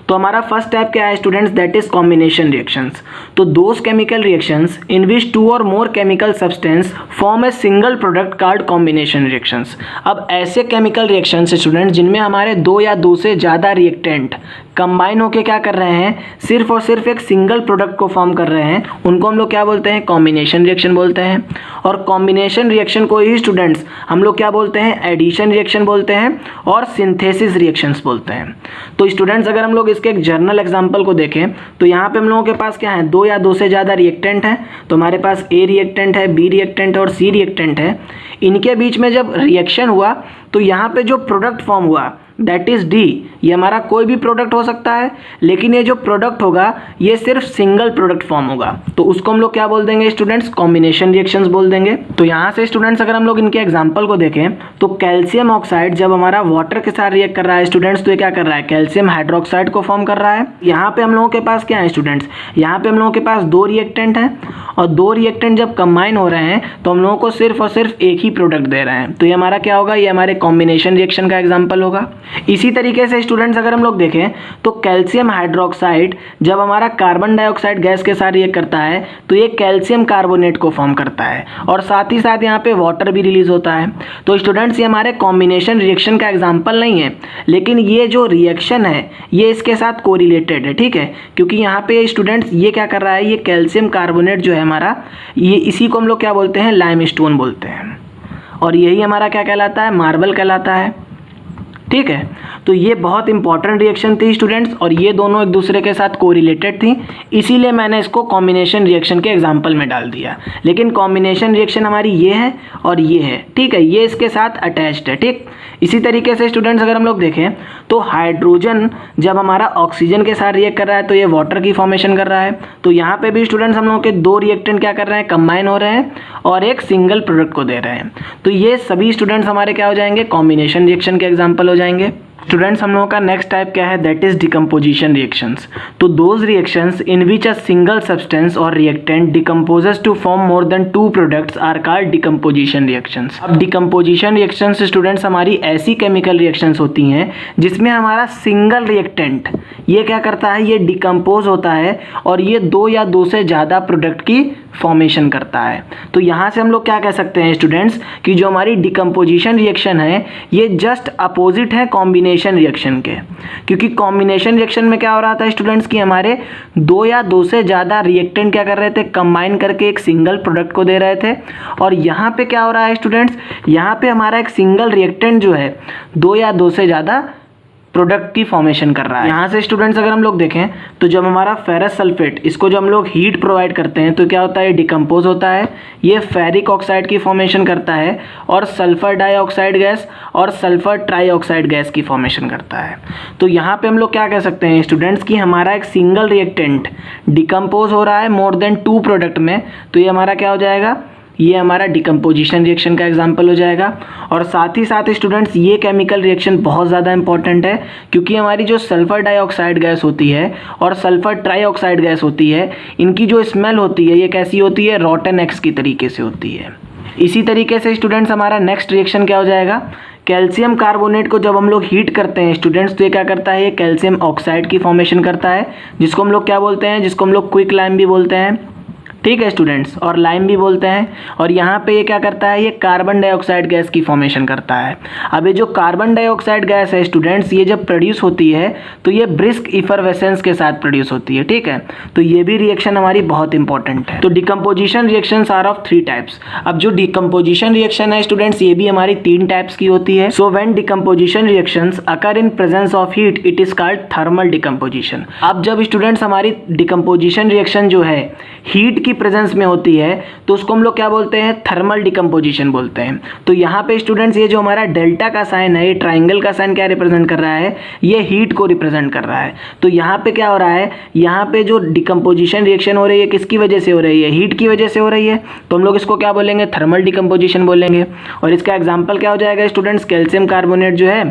तो हमारा फर्स्ट टाइप क्या है students, that is combination reactions. तो दोज केमिकल रिएक्शंस इन विच 2 और more chemical substance form a single product called combination reactions. अब ऐसे केमिकल रिएक्शंस स्टूडेंट्स जिनमें हमारे 2 या 2 से ज़्यादा रिएक्टेंट कंबाइन होके क्या कर रहे हैं, सिर्फ और सिर्फ एक सिंगल प्रोडक्ट को फॉर्म कर रहे हैं, उनको हम लोग क्या बोलते हैं, कॉम्बिनेशन रिएक्शन बोलते हैं। और कॉम्बिनेशन रिएक्शन को ही स्टूडेंट्स हम लोग क्या बोलते हैं, एडिशन रिएक्शन बोलते हैं और सिंथेसिस रिएक्शंस बोलते हैं। तो स्टूडेंट्स अगर हम लोग इसके एक जर्नल एग्जांपल को देखें तो यहाँ पे हम लोगों के पास क्या है, 2 या 2 से ज़्यादा रिएक्टेंट हैं। तो हमारे पास ए रिएक्टेंट है, बी रिएक्टेंट है और सी रिएक्टेंट है। इनके बीच में जब रिएक्शन हुआ तो यहाँ पे जो प्रोडक्ट फॉर्म हुआ दैट इज डी। ये हमारा कोई भी प्रोडक्ट हो सकता है, लेकिन ये जो प्रोडक्ट होगा ये सिर्फ सिंगल प्रोडक्ट फॉर्म होगा, तो उसको हम लोग क्या बोल देंगे स्टूडेंट्स, कॉम्बिनेशन रिएक्शंस बोल देंगे। तो यहाँ से स्टूडेंट्स अगर हम लोग इनके एग्जांपल को देखें तो कैल्शियम ऑक्साइड जब हमारा वाटर के साथ रिएक्ट कर रहा है स्टूडेंट्स, तो ये क्या कर रहा है, कैल्शियम हाइड्रोक्साइड को फॉर्म कर रहा है। यहाँ पे हम लोगों के पास क्या है स्टूडेंट्स, यहाँ पे हम लोगों के पास 2 रिएक्टेंट हैं, और 2 रिएक्टेंट जब कंबाइन हो रहे हैं तो हम लोगों को सिर्फ और सिर्फ एक ही प्रोडक्ट दे रहे हैं। तो ये हमारा क्या होगा, ये हमारे कॉम्बिनेशन रिएक्शन का एग्जाम्पल होगा। इसी तरीके से स्टूडेंट्स अगर हम लोग देखें तो कैल्शियम हाइड्रोक्साइड जब हमारा कार्बन डाइऑक्साइड गैस के साथ रिएक्ट करता है तो ये कैल्शियम कार्बोनेट को फॉर्म करता है, और साथ ही साथ यहाँ पे वाटर भी रिलीज होता है। तो स्टूडेंट्स ये हमारे कॉम्बिनेशन रिएक्शन का एग्जाम्पल नहीं है, लेकिन ये जो रिएक्शन है ये इसके साथ कोरिलेटेड है। ठीक है, क्योंकि यहाँ पे स्टूडेंट्स ये क्या कर रहा है, ये कैल्शियम कार्बोनेट जो है हमारा, ये इसी को हम लोग क्या बोलते हैं, लाइमस्टोन बोलते हैं, और यही हमारा क्या कहलाता है, मार्बल कहलाता है। ठीक है, तो ये बहुत इंपॉर्टेंट रिएक्शन थी स्टूडेंट्स, और ये दोनों एक दूसरे के साथ कोरिलेटेड थी, इसीलिए मैंने इसको कॉम्बिनेशन रिएक्शन के एग्जाम्पल में डाल दिया। लेकिन कॉम्बिनेशन रिएक्शन हमारी ये है और ये है। ठीक है, ये इसके साथ अटैच्ड है। ठीक, इसी तरीके से स्टूडेंट्स अगर हम लोग देखें तो हाइड्रोजन जब हमारा ऑक्सीजन के साथ रिएक्ट कर रहा है तो ये वाटर की फॉर्मेशन कर रहा है। तो यहाँ पे भी स्टूडेंट्स हम लोग के 2 रिएक्टेंट क्या कर रहे हैं, कंबाइन हो रहे हैं और एक सिंगल प्रोडक्ट को दे रहे हैं। तो ये सभी स्टूडेंट्स हमारे क्या हो जाएंगे, कॉम्बिनेशन रिएक्शन के एग्जाम्पल हो जाएंगे। स्टूडेंट्स हम लोगों का नेक्स्ट टाइप क्या है, दैट इज डिकम्पोजिशन रिएक्शंस। तो those reactions in which a single substance or reactant decomposes to form more than 2 products are called decomposition reactions. अब डिकम्पोजिशन रिएक्शंस स्टूडेंट्स हमारी ऐसी केमिकल रिएक्शंस होती हैं जिसमें हमारा सिंगल रिएक्टेंट ये क्या करता है, ये डिकम्पोज होता है और ये 2 या 2 से ज़्यादा प्रोडक्ट की फॉर्मेशन करता है। तो यहाँ से हम लोग क्या कह सकते हैं स्टूडेंट्स कि जो हमारी डिकम्पोजिशन रिएक्शन है ये जस्ट अपोजिट है कॉम्बिनेशन रिएक्शन के, क्योंकि कॉम्बिनेशन रिएक्शन में क्या हो रहा था स्टूडेंट्स कि हमारे दो या दो से ज़्यादा रिएक्टेंट क्या कर रहे थे, कंबाइन करके एक सिंगल प्रोडक्ट को दे रहे थे। और यहाँ पे क्या हो रहा है स्टूडेंट्स, यहाँ पे हमारा एक सिंगल रिएक्टेंट जो है दो या दो से ज़्यादा प्रोडक्ट की फॉर्मेशन कर रहा है। यहाँ से स्टूडेंट्स अगर हम लोग देखें तो जब हमारा फेरस सल्फेट इसको जब हम लोग हीट प्रोवाइड करते हैं तो क्या होता है, डिकम्पोज होता है, ये फेरिक ऑक्साइड की फॉर्मेशन करता है और सल्फर डाइऑक्साइड गैस और सल्फर ट्राइऑक्साइड गैस की फॉर्मेशन करता है। तो यहाँ पे हम लोग क्या कह सकते हैं स्टूडेंट्स कि हमारा एक सिंगल रिएक्टेंट डिकम्पोज हो रहा है मोर देन 2 प्रोडक्ट में, तो ये हमारा क्या हो जाएगा, ये हमारा डिकम्पोजिशन रिएक्शन का एग्जांपल हो जाएगा। और साथ ही साथ स्टूडेंट्स ये केमिकल रिएक्शन बहुत ज़्यादा इंपॉर्टेंट है, क्योंकि हमारी जो सल्फर डाइऑक्साइड गैस होती है और सल्फर ट्राइऑक्साइड गैस होती है, इनकी जो स्मेल होती है ये कैसी होती है, रॉटन एक्स की तरीके से होती है। इसी तरीके से स्टूडेंट्स हमारा नेक्स्ट रिएक्शन क्या हो जाएगा, कैल्शियम कार्बोनेट को जब हम लोग हीट करते हैं स्टूडेंट्स तो ये क्या करता है, ये कैल्शियम ऑक्साइड की फॉर्मेशन करता है, जिसको हम लोग क्या बोलते हैं, जिसको हम लोग क्विक लाइम भी बोलते हैं, ठीक है स्टूडेंट्स, और लाइम भी बोलते हैं। और यहाँ पे ये क्या करता है, ये कार्बन डाइऑक्साइड गैस की फॉर्मेशन करता है। अब ये जो कार्बन डाइऑक्साइड गैस है स्टूडेंट्स, ये जब प्रोड्यूस होती है तो ये ब्रिस्क इफरवेसेंस के साथ प्रोड्यूस होती है, ठीक है। तो ये भी रिएक्शन हमारी बहुत इंपॉर्टेंट है। तो decomposition reactions are of 3 types. अब जो डिकम्पोजिशन रिएक्शन है स्टूडेंट्स ये भी हमारी 3 टाइप्स की होती है। So when decomposition reactions occur in presence of heat it is called thermal decomposition. अब जब स्टूडेंट्स हमारी डिकम्पोजिशन रिएक्शन जो है हीट की प्रेजेंस में होती है तो उसको हम लोग क्या बोलते हैं, थर्मल डिकम्पोजिशन बोलते हैं। तो यहाँ पे स्टूडेंट्स ये जो हमारा डेल्टा का साइन है, ये ट्राइंगल का साइन क्या रिप्रेजेंट कर रहा है, ये हीट को रिप्रेजेंट कर रहा है। तो यहाँ पे क्या हो रहा है, यहाँ पे जो डिकम्पोजिशन रिएक्शन हो रही है किसकी वजह से हो रही है, हीट की वजह से हो रही है, तो हम लोग इसको क्या बोलेंगे, थर्मल डिकम्पोजिशन बोलेंगे। और इसका एग्जाम्पल क्या हो जाएगा स्टूडेंट्स, कैल्शियम कार्बोनेट जो है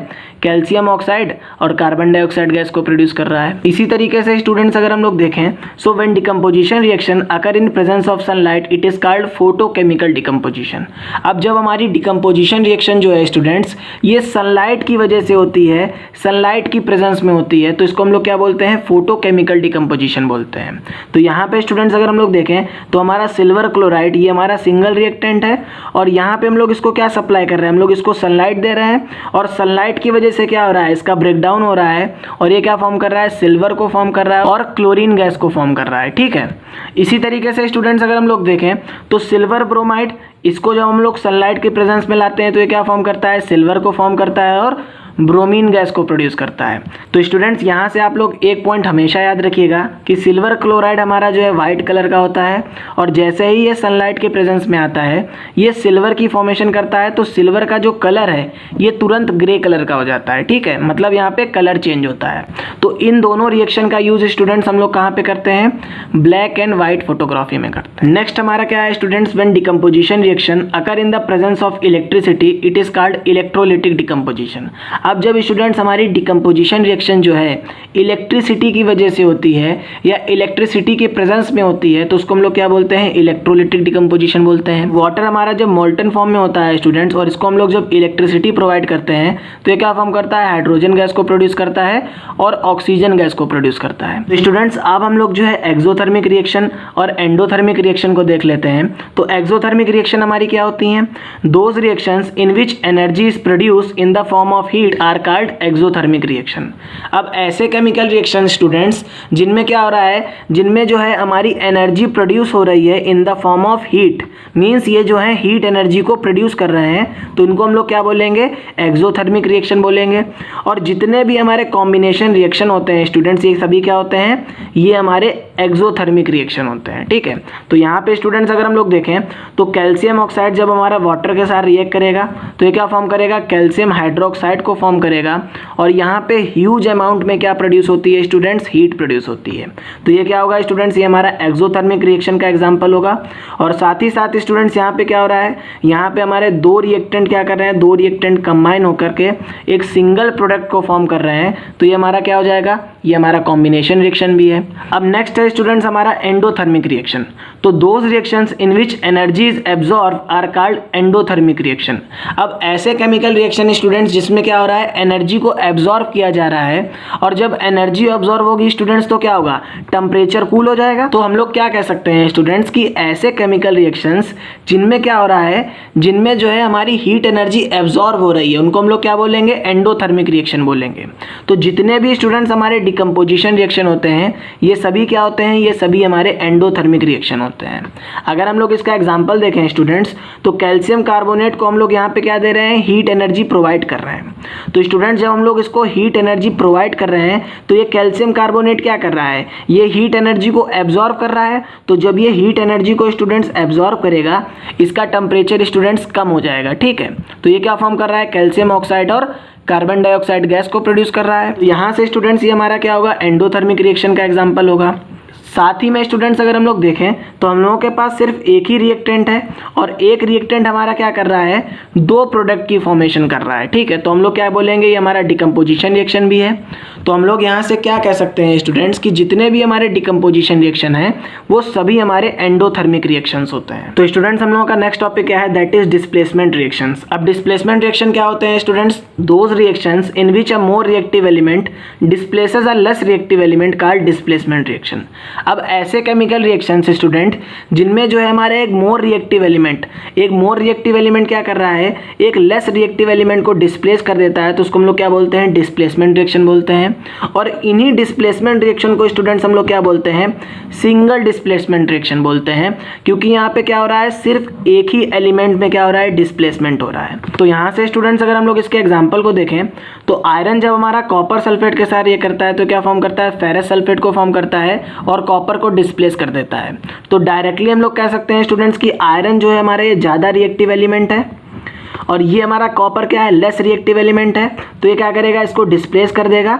कैल्शियम ऑक्साइड और कार्बन डाइऑक्साइड गैस को प्रोड्यूस कर रहा है। इसी तरीके से स्टूडेंट्स अगर हम लोग देखें, so when decomposition reaction occur in presence of sunlight it is called photochemical decomposition. अब जब हमारी डिकम्पोजिशन रिएक्शन जो है स्टूडेंट्स ये सनलाइट की वजह से होती है, सनलाइट की प्रेजेंस में होती है, तो इसको हम लोग क्या बोलते हैं, फोटोकेमिकल डिकम्पोजिशन बोलते हैं। तो यहाँ पे स्टूडेंट्स अगर हम लोग देखें तो हमारा सिल्वर क्लोराइड ये हमारा सिंगल रिएक्टेंट है और यहाँ पे हम लोग इसको क्या सप्लाई कर रहे हैं, हम लोग इसको सनलाइट दे रहे हैं और सनलाइट की वजह से क्या हो रहा है, इसका ब्रेकडाउन हो रहा है और ये क्या फॉर्म कर रहा है, सिल्वर को फॉर्म कर रहा है और क्लोरीन गैस को फॉर्म कर रहा है, ठीक है। इसी तरीके से स्टूडेंट्स अगर हम लोग देखें तो सिल्वर ब्रोमाइड इसको जब हम लोग सनलाइट के प्रेजेंस में लाते हैं तो ये क्या फॉर्म करता है, सिल्वर को फॉर्म करता है और ब्रोमीन गैस को प्रोड्यूस करता है। तो स्टूडेंट्स यहाँ से आप लोग एक पॉइंट हमेशा याद रखिएगा कि सिल्वर क्लोराइड हमारा जो है वाइट कलर का होता है और जैसे ही ये सनलाइट के प्रेजेंस में आता है ये सिल्वर की फॉर्मेशन करता है, तो सिल्वर का जो कलर है ये तुरंत ग्रे कलर का हो जाता है, ठीक है, मतलब यहाँ पे कलर चेंज होता है। तो इन दोनों रिएक्शन का यूज स्टूडेंट्स हम लोग कहाँ पे करते हैं, ब्लैक एंड व्हाइट फोटोग्राफी में करते हैं। नेक्स्ट हमारा क्या है students, when decomposition reaction occur in the presence of electricity it is called electrolytic decomposition. अब जब स्टूडेंट्स हमारी डिकम्पोजिशन रिएक्शन जो है इलेक्ट्रिसिटी की वजह से होती है या इलेक्ट्रिसिटी के प्रेजेंस में होती है तो उसको हम लोग क्या बोलते हैं, इलेक्ट्रोलिटिक डिकम्पोजिशन बोलते हैं। वाटर हमारा जब मोल्टन फॉर्म में होता है स्टूडेंट्स और इसको हम लोग जब इलेक्ट्रिसिटी प्रोवाइड करते हैं तो ये क्या फॉर्म करता है, हाइड्रोजन गैस को प्रोड्यूस करता है और ऑक्सीजन गैस को प्रोड्यूस करता है। तो स्टूडेंट्स अब हम लोग जो है एक्सोथर्मिक रिएक्शन और एंडोथर्मिक रिएक्शन को देख लेते हैं। तो एक्सोथर्मिक रिएक्शन हमारी क्या होती हैं, those reactions in which energy is produce in the form of heat are called exothermic reaction. अब ऐसे केमिकल रिएक्शन स्टूडेंट्स जिनमें क्या हो रहा है, जिनमें जो है हमारी एनर्जी प्रोड्यूस हो रही है इन the form of heat, means ये जो है हीट एनर्जी को प्रोड्यूस कर रहे हैं, तो इनको हम लोग क्या बोलेंगे, एक्सोथर्मिक रिएक्शन बोलेंगे। और जितने भी हमारे कॉम्बिनेशन रिएक्शन होते हैं स्टूडेंट्स ये सभी क्या होते हैं, ये हमारे एक्सोथर्मिक रिएक्शन होते हैं, ठीक है। तो यहाँ पे स्टूडेंट्स अगर हम लोग देखें तो कैल्शियम ऑक्साइड जब हमारा वाटर के साथ रिएक्ट करेगा तो ये क्या फॉर्म करेगा, कैल्शियम हाइड्रोक्साइड को फॉर्म करेगा और यहाँ पे ह्यूज अमाउंट में क्या प्रोड्यूस होती है स्टूडेंट्स, हीट प्रोड्यूस होती है। तो ये क्या होगा स्टूडेंट्स, ये हमारा एक्सोथर्मिक रिएक्शन का एग्जांपल होगा। और साथ ही साथ स्टूडेंट्स यहाँ पे क्या हो रहा है, यहाँ पे हमारे दो रिएक्टेंट क्या कर रहे हैं, दो रिएक्टेंट कंबाइन होकर के एक सिंगल प्रोडक्ट को फॉर्म कर रहे हैं, तो ये हमारा क्या हो जाएगा, ये हमारा कॉम्बिनेशन रिएक्शन भी है। अब नेक्स्ट है स्टूडेंट्स हमारा एंडोथर्मिक रिएक्शन। तो those reactions in which energy is absorb are called endothermic reaction. अब ऐसे केमिकल रिएक्शन स्टूडेंट्स जिसमें क्या हो रहा है, एनर्जी को एब्जॉर्ब किया जा रहा है, और जब एनर्जी एब्जॉर्ब होगी स्टूडेंट्स तो क्या होगा, टेम्परेचर कूल हो जाएगा। तो हम लोग क्या कह सकते हैं स्टूडेंट्स कि ऐसे केमिकल रिएक्शंस जिनमें क्या हो रहा है, जिनमें जो है हमारी हीट एनर्जी एब्जॉर्ब हो रही है, उनको हम लोग क्या बोलेंगे, एंडोथर्मिक रिएक्शन बोलेंगे। तो जितने भी स्टूडेंट्स हमारे डिकम्पोजिशन रिएक्शन होते हैं ये सभी क्या होते हैं, ये सभी हमारे एंडोथर्मिक रिएक्शन होते हैं। अगर हम लोग इसका एग्जांपल देखें स्टूडेंट्स, तो कैल्शियम कार्बोनेट को हम लोग यहाँ पे क्या दे रहे हैं, हीट एनर्जी प्रोवाइड कर रहे हैं। तो स्टूडेंट्स जब हम लोग इसको हीट एनर्जी प्रोवाइड कर रहे हैं तो ये कैल्शियम कार्बोनेट क्या कर रहा है, ये हीट एनर्जी को एब्जॉर्ब कर रहा है। तो जब ये हीट एनर्जी को स्टूडेंट्स एब्जॉर्ब करेगा, इसका टेम्परेचर स्टूडेंट्स कम हो जाएगा, ठीक है। तो ये क्या फॉर्म कर रहा है, कैल्शियम ऑक्साइड और कार्बन डाइऑक्साइड गैस को प्रोड्यूस कर रहा है। यहाँ से स्टूडेंट्स ये हमारा क्या होगा, एंडोथर्मिक रिएक्शन का एग्जांपल होगा। साथ ही में स्टूडेंट्स अगर हम लोग देखें तो हम लोगों के पास सिर्फ एक ही रिएक्टेंट है, और एक रिएक्टेंट हमारा क्या कर रहा है, दो प्रोडक्ट की फॉर्मेशन कर रहा है, ठीक है। तो हम लोग क्या बोलेंगे, ये हमारा डिकम्पोजिशन रिएक्शन भी है। तो हम लोग यहाँ से क्या कह सकते हैं स्टूडेंट्स कि जितने भी हमारे डिकम्पोजिशन रिएक्शन हैं वो सभी हमारे एंडोथर्मिक रिएक्शंस होते हैं। तो स्टूडेंट्स हम लोगों का नेक्स्ट टॉपिक क्या है, दैट इज डिस्प्लेसमेंट रिएक्शंस। अब डिस्प्लेसमेंट रिएक्शन क्या होते हैं students, those reactions in which a more reactive element displaces a less reactive element called displacement reaction. अब ऐसे केमिकल रिएक्शंस स्टूडेंट जिनमें जो है हमारे एक मोर रिएक्टिव एलिमेंट क्या कर रहा है, एक लेस रिएक्टिव एलिमेंट को डिस्प्लेस कर देता है, तो उसको हम लोग क्या बोलते हैं, डिस्प्लेसमेंट रिएक्शन बोलते हैं। और इन्हीं डिस्प्लेसमेंट रिएक्शन को स्टूडेंट्स हम लोग क्या बोलते हैं, सिंगल डिस्प्लेसमेंट रिएक्शन बोलते हैं, क्योंकि यहाँ पे क्या हो रहा है, सिर्फ एक ही एलिमेंट में क्या हो रहा है, डिस्प्लेसमेंट हो रहा है। तो यहाँ से स्टूडेंट्स अगर हम लोग इसके एग्जाम्पल को देखें तो आयरन जब हमारा कॉपर सल्फेट के साथ ये करता है तो क्या फॉर्म करता है, फेरस सल्फेट को फॉर्म करता है और कॉपर को डिस्प्लेस कर देता है। तो डायरेक्टली हम लोग कह सकते हैं स्टूडेंट्स कि आयरन जो है हमारा ये ज़्यादा रिएक्टिव एलिमेंट है, और ये हमारा कॉपर क्या है, लेस रिएक्टिव एलिमेंट है। तो ये क्या करेगा, इसको डिस्प्लेस कर देगा,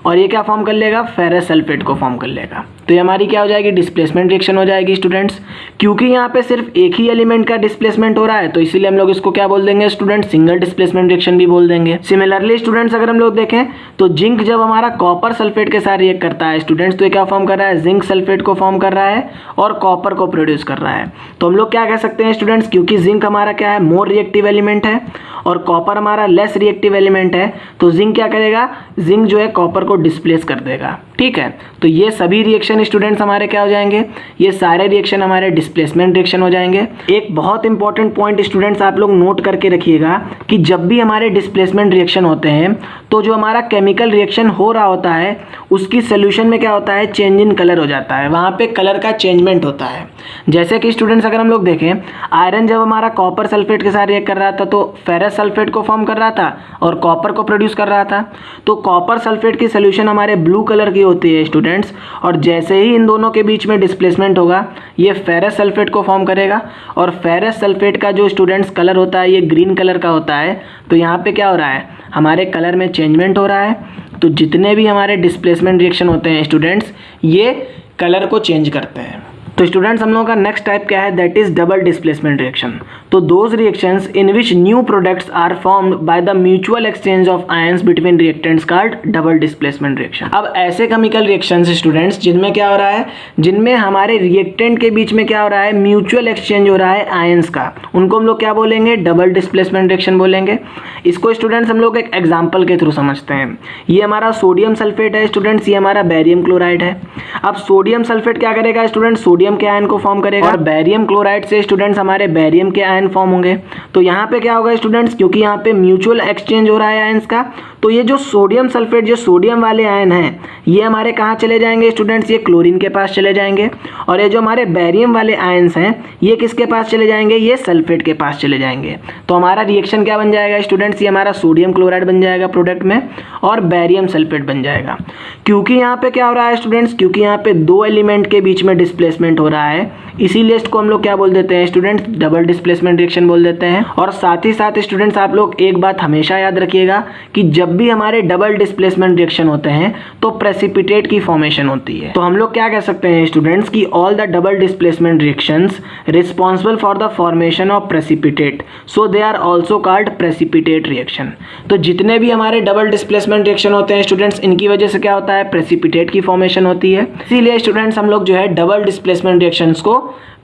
और ये क्या फॉर्म कर लेगा, फेरस सल्फेट को फॉर्म कर लेगा। तो ये हमारी क्या हो जाएगी, डिस्प्लेसमेंट रिएक्शन हो जाएगी स्टूडेंट्स। क्योंकि यहाँ पे सिर्फ एक ही एलिमेंट का डिस्प्लेसमेंट हो रहा है तो इसीलिए हम लोग इसको क्या बोल देंगे स्टूडेंट्स, सिंगल डिस्प्लेसमेंट रिएक्शन भी बोल देंगे। सिमिलरली स्टूडेंट्स अगर हम लोग देखें तो जिंक जब हमारा कॉपर सल्फेट के साथ रिएक्ट करता है स्टूडेंट्स, तो ये क्या फॉर्म कर रहा है, जिंक सल्फेट को फॉर्म कर रहा है और कॉपर को प्रोड्यूस कर रहा है। तो हम लोग क्या कह सकते हैं स्टूडेंट्स, क्योंकि जिंक हमारा क्या है, मोर रिएक्टिव एलिमेंट है और कॉपर हमारा लेस रिएक्टिव एलिमेंट है, तो जिंक क्या करेगा, जिंक जो है कॉपर को डिस्प्लेस कर देगा, ठीक है। तो ये सभी रिएक्शन स्टूडेंट्स हमारे क्या हो जाएंगे, ये सारे रिएक्शन हमारे डिस्प्लेसमेंट रिएक्शन हो जाएंगे। एक बहुत इंपॉर्टेंट पॉइंट स्टूडेंट्स आप लोग नोट करके रखिएगा कि जब भी हमारे डिस्प्लेसमेंट रिएक्शन होते हैं तो जो हमारा केमिकल रिएक्शन हो रहा होता है उसकी सोल्यूशन में क्या होता है, चेंज इन कलर हो जाता है, वहाँ पे कलर का चेंजमेंट होता है। जैसे कि स्टूडेंट्स अगर हम लोग देखें, आयरन जब हमारा कॉपर सल्फेट के साथ रिएक्ट कर रहा था तो फेरस सल्फेट को फॉर्म कर रहा था और कॉपर को प्रोड्यूस कर रहा था। तो कॉपर सल्फेट की सोल्यूशन हमारे ब्लू कलर की होती है स्टूडेंट्स, और जैसे ही इन दोनों के बीच में डिस्प्लेसमेंट होगा ये फेरस सल्फेट को फॉर्म करेगा, और फेरस सल्फेट का जो स्टूडेंट्स कलर होता है ये ग्रीन कलर का होता है। तो यहाँ पे क्या हो रहा है, हमारे कलर में चेंजमेंट हो रहा है। तो जितने भी हमारे डिस्प्लेसमेंट रिएक्शन होते हैं स्टूडेंट्स ये कलर को चेंज करते हैं। तो स्टूडेंट्स हम लोगों का नेक्स्ट टाइप क्या है, that is double displacement reaction. तो those reactions in which new products are formed by the mutual exchange of ions between reactants called double displacement reaction. अब ऐसे केमिकल रिएक्शंस स्टूडेंट्स जिनमें क्या हो रहा है, जिनमें हमारे रिएक्टेंट के बीच में क्या हो रहा है, म्यूचुअल एक्सचेंज हो रहा है आयंस का, उनको हम लोग क्या बोलेंगे, डबल डिस्प्लेसमेंट रिएक्शन बोलेंगे। इसको स्टूडेंट्स हम लोग एक एग्जाम्पल के थ्रू समझते हैं। ये हमारा सोडियम सल्फेट है स्टूडेंट्स, ये हमारा बैरियम क्लोराइड है। अब सोडियम सल्फेट क्या करेगा स्टूडेंट्स, सोडियम के आयन को फॉर्म करेगा, और बैरियम क्लोराइड से स्टूडेंट्स हमारे बैरियम के आयन फॉर्म होंगे। तो यहाँ पे क्या होगा स्टूडेंट्स, क्योंकि यहाँ पे म्यूचुअल एक्सचेंज हो रहा है आयंस का, तो ये जो सोडियम सल्फेट, जो सोडियम वाले आयन हैं ये हमारे कहाँ चले जाएंगे स्टूडेंट्स, ये क्लोरीन के पास चले जाएंगे। और ये जो हमारे बैरियम वाले आयंस हैं ये किसके पास चले जाएंगे, ये सल्फेट के पास चले जाएंगे। तो हमारा रिएक्शन क्या बन जाएगा स्टूडेंट्स, ये हमारा सोडियम क्लोराइड बन जाएगा प्रोडक्ट में, और बैरियम सल्फेट बन जाएगा। क्योंकि यहाँ पे क्या हो रहा है स्टूडेंट्स, क्योंकि यहाँ पे दो एलिमेंट के बीच में डिस्प्लेसमेंट डिस्प्लेसमेंट हो रहा है, इसीलिए इसको हम लोग क्या बोल देते हैं स्टूडेंट्स, डबल डिस्प्लेसमेंट रिएक्शन बोल देते हैं। और साथ ही साथ स्टूडेंट्स आप लोग एक बात हमेशा याद रखिएगा कि जब भी हमारे डबल डिस्प्लेसमेंट रिएक्शन होते हैं तो प्रेसिपिटेट की फॉर्मेशन होती है। तो हम लोग क्या कह सकते हैं स्टूडेंट्स कि all the double displacement reactions responsible for the formation of precipitate, so they are also called precipitate reaction. तो जितने भी हमारे डबल डिस्प्लेसमेंट रिएक्शन होते हैं स्टूडेंट्स, इनकी वजह से क्या होता है, प्रेसिपिटेट की फॉर्मेशन होती है। इसीलिए स्टूडेंट्स हम लोग जो है डबल डिस्प्लेसमेंट रिएक्शंस को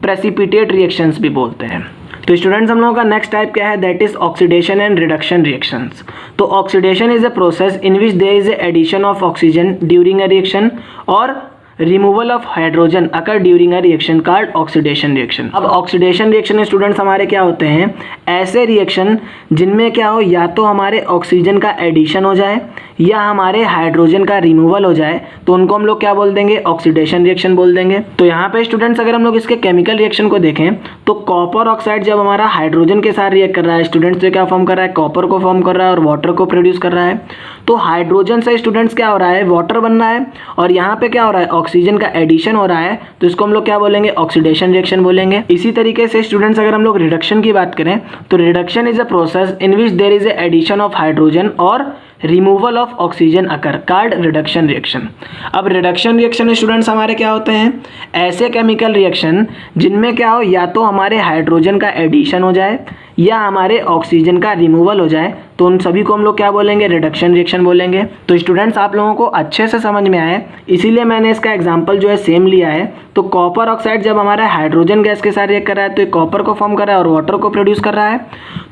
प्रेसिपिटेट रिएक्शंस भी बोलते हैं। तो स्टूडेंट्स हम लोगों का नेक्स्ट टाइप क्या है, that is oxidation and reduction reactions. तो oxidation is a process in which there is addition of oxygen during a reaction or removal of hydrogen occur during a reaction called oxidation reaction. अब oxidation reaction students हमारे क्या होते हैं, ऐसे reaction जिनमें क्या हो, या तो हमारे ऑक्सीजन का एडिशन हो जाए या हमारे हाइड्रोजन का रिमूवल हो जाए, तो उनको हम लोग क्या बोल देंगे, ऑक्सीडेशन रिएक्शन बोल देंगे। तो यहाँ पे स्टूडेंट्स अगर हम लोग इसके केमिकल रिएक्शन को देखें तो कॉपर ऑक्साइड जब हमारा हाइड्रोजन के साथ रिएक्ट कर रहा है स्टूडेंट्स, तो क्या फॉर्म कर रहा है, कॉपर को फॉर्म कर रहा है और वाटर को प्रोड्यूस कर रहा है। तो हाइड्रोजन से स्टूडेंट्स क्या हो रहा है, वाटर बन रहा है, और यहाँ पे क्या हो रहा है, ऑक्सीजन का एडिशन हो रहा है, तो इसको हम लोग क्या बोलेंगे, ऑक्सीडेशन रिएक्शन बोलेंगे। इसी तरीके से स्टूडेंट्स अगर हम लोग रिडक्शन की बात करें तो reduction is a process in which there is addition of hydrogen or removal of oxygen occur called reduction reaction. अब रिडक्शन रिएक्शन स्टूडेंट्स हमारे क्या होते हैं, ऐसे केमिकल रिएक्शन जिनमें क्या हो, या तो हमारे हाइड्रोजन का एडिशन हो जाए या हमारे ऑक्सीजन का रिमूवल हो जाए, तो उन सभी को हम लोग क्या बोलेंगे, रिडक्शन रिएक्शन बोलेंगे। तो स्टूडेंट्स आप लोगों को अच्छे से समझ में आए, इसीलिए मैंने इसका एग्जांपल जो है सेम लिया है। तो कॉपर ऑक्साइड जब हमारा हाइड्रोजन गैस के साथ रिएक्ट कर रहा है तो ये कॉपर को फॉर्म कर रहा है और वाटर को प्रोड्यूस कर रहा है।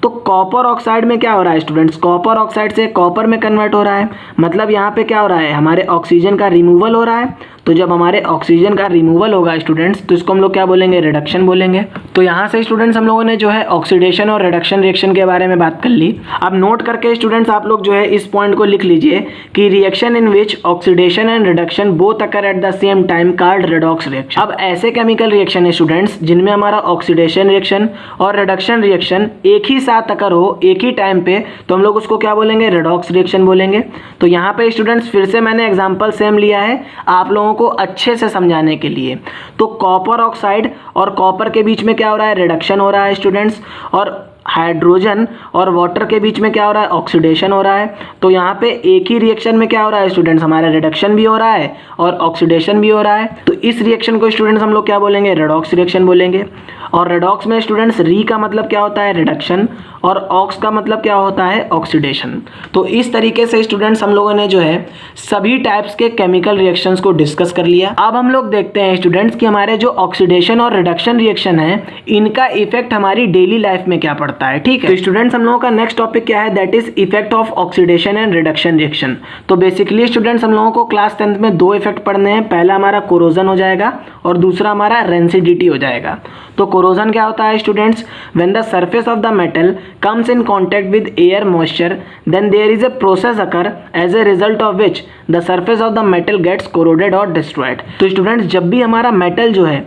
तो कॉपर ऑक्साइड में क्या हो रहा है स्टूडेंट्स, कॉपर ऑक्साइड से कॉपर में कन्वर्ट हो रहा है, मतलब यहाँ पे क्या हो रहा है, हमारे ऑक्सीजन का रिमूवल हो रहा है। तो जब हमारे ऑक्सीजन का रिमूवल होगा स्टूडेंट्स, तो इसको हम लोग क्या बोलेंगे, रिडक्शन बोलेंगे। तो यहाँ से स्टूडेंट्स हम लोगों ने जो है ऑक्सीडेशन और रिडक्शन रिएक्शन के बारे में बात कर ली। अब नोट करके स्टूडेंट्स आप लोग जो है इस पॉइंट को लिख लीजिए कि reaction in which oxidation and reduction both occur at the same time called redox reaction. अब ऐसे केमिकल रिएक्शन है स्टूडेंट्स जिनमें हमारा ऑक्सीडेशन रिएक्शन और रिडक्शन रिएक्शन एक ही साथ अकर हो, एक ही टाइम पे, तो हम लोग उसको क्या बोलेंगे, रेडॉक्स रिएक्शन बोलेंगे। तो यहाँ पे स्टूडेंट्स फिर से मैंने एग्जांपल सेम लिया है आप लोगों को अच्छे से समझाने के लिए। तो कॉपर ऑक्साइड और कॉपर के बीच में क्या हो रहा है, रिडक्शन हो रहा है स्टूडेंट्स, और हाइड्रोजन और वाटर के बीच में क्या हो रहा है, ऑक्सीडेशन हो रहा है। तो यहाँ पे एक ही रिएक्शन में क्या हो रहा है स्टूडेंट्स, हमारा रिडक्शन भी हो रहा है और ऑक्सीडेशन भी हो रहा है। तो इस रिएक्शन को स्टूडेंट्स हम लोग क्या बोलेंगे, रेडॉक्स रिएक्शन बोलेंगे। और रेडॉक्स में स्टूडेंट्स री का मतलब क्या होता है, रिडक्शन, और ऑक्स का मतलब क्या होता है, ऑक्सीडेशन। तो इस तरीके से स्टूडेंट्स हम लोगों ने जो है सभी टाइप्स के केमिकल रिएक्शंस को डिस्कस कर लिया। अब हम लोग देखते हैं स्टूडेंट्स कि हमारे जो ऑक्सीडेशन और रिडक्शन रिएक्शन है इनका इफेक्ट हमारी डेली लाइफ में क्या पड़ता है। ठीक है, तो स्टूडेंट्स हम लोगों का नेक्स्ट टॉपिक क्या है, that is effect of oxidation and reduction reaction. तो बेसिकली स्टूडेंट्स हम लोगों को क्लास 10th में दो इफेक्ट पढ़ने हैं, पहला हमारा कोरोजन हो जाएगा और दूसरा हमारा रेंसिडिटी हो जाएगा। तो कोरोजन क्या होता है students, when the surface of the metal comes in contact with air moisture, then there is a process occur as a result of which the surface of the metal gets corroded or destroyed। तो students जब भी हमारा metal जो है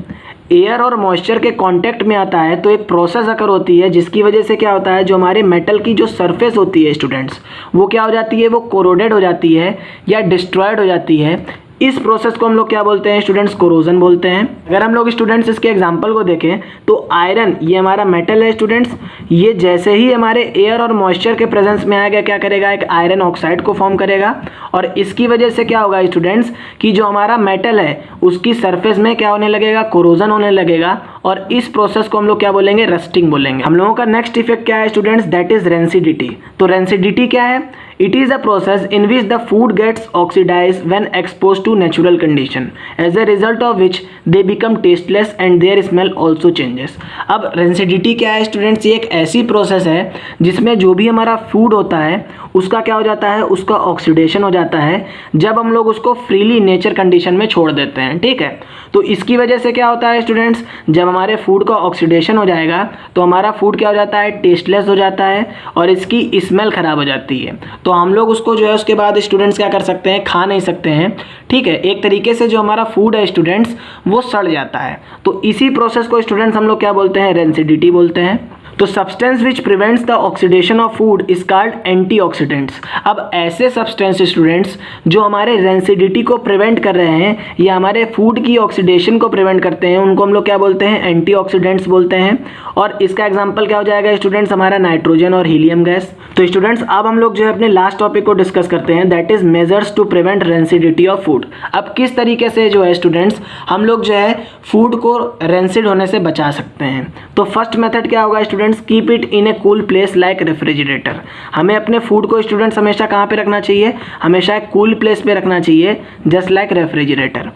air और moisture के contact में आता है तो एक प्रोसेस अकर होती है जिसकी वजह से क्या होता है, जो हमारे मेटल की जो सरफेस होती है स्टूडेंट्स वो क्या हो जाती है, वो कोरोडेड हो जाती है या डिस्ट्रॉयड हो जाती है। इस प्रोसेस को हम लोग क्या बोलते हैं स्टूडेंट्स, कोरोजन बोलते हैं। अगर हम लोग स्टूडेंट्स इसके एग्जांपल को देखें तो आयरन, ये हमारा मेटल है स्टूडेंट्स, ये जैसे ही हमारे एयर और मॉइस्चर के प्रेजेंस में आएगा क्या करेगा, एक आयरन ऑक्साइड को फॉर्म करेगा, और इसकी वजह से क्या होगा स्टूडेंट्स कि जो हमारा मेटल है उसकी सरफेस में क्या होने लगेगा, कोरोजन होने लगेगा, और इस प्रोसेस को हम लोग क्या बोलेंगे, रस्टिंग बोलेंगे। हम लोगों का नेक्स्ट इफेक्ट क्या है स्टूडेंट्स, दैट इज रेंसिडिटी। तो रेंसिडिटी क्या है, it is a process in which the food gets oxidized when exposed to natural condition, as a result of which they become tasteless and their smell also changes। अब rancidity क्या है students, ये एक ऐसी process है जिसमें जो भी हमारा फूड होता है उसका क्या हो जाता है, उसका ऑक्सीडेशन हो जाता है जब हम लोग उसको फ्रीली नेचर कंडीशन में छोड़ देते हैं। ठीक है, तो इसकी वजह से क्या होता है स्टूडेंट्स, जब हमारे फूड का ऑक्सीडेशन हो जाएगा तो हमारा फूड क्या हो जाता है, टेस्टलेस हो जाता है और इसकी स्मेल खराब हो जाती है। तो हम लोग उसको जो है उसके बाद स्टूडेंट्स क्या कर सकते हैं, खा नहीं सकते हैं। ठीक है, एक तरीके से जो हमारा फूड है स्टूडेंट्स वो सड़ जाता है। तो इसी प्रोसेस को स्टूडेंट्स हम लोग क्या बोलते हैं, रेंसिडिटी बोलते हैं। तो substance which prevents the oxidation of food is called antioxidants. अब ऐसे सब्सटेंस स्टूडेंट्स जो हमारे रेंसिडिटी को प्रिवेंट कर रहे हैं या हमारे फूड की ऑक्सीडेशन को प्रिवेंट करते हैं, उनको हम लोग क्या बोलते हैं, एंटीऑक्सीडेंट्स बोलते हैं। और इसका एग्जांपल क्या हो जाएगा स्टूडेंट्स, हमारा नाइट्रोजन और हीलियम गैस। तो स्टूडेंट्स अब हम लोग जो है अपने लास्ट टॉपिक को डिस्कस करते हैं, that is measures to prevent rancidity of food. अब किस तरीके से जो है स्टूडेंट्स हम लोग जो है फूड को रेंसिड होने से बचा सकते हैं। तो फर्स्ट मेथड क्या होगा students, keep it in A cool place like refrigerator. हमें अपने फूड को स्टूडेंट्स हमेशा कहाँ पे रखना चाहिए, हमेशा एक कूल प्लेस पे रखना चाहिए, just like refrigerator.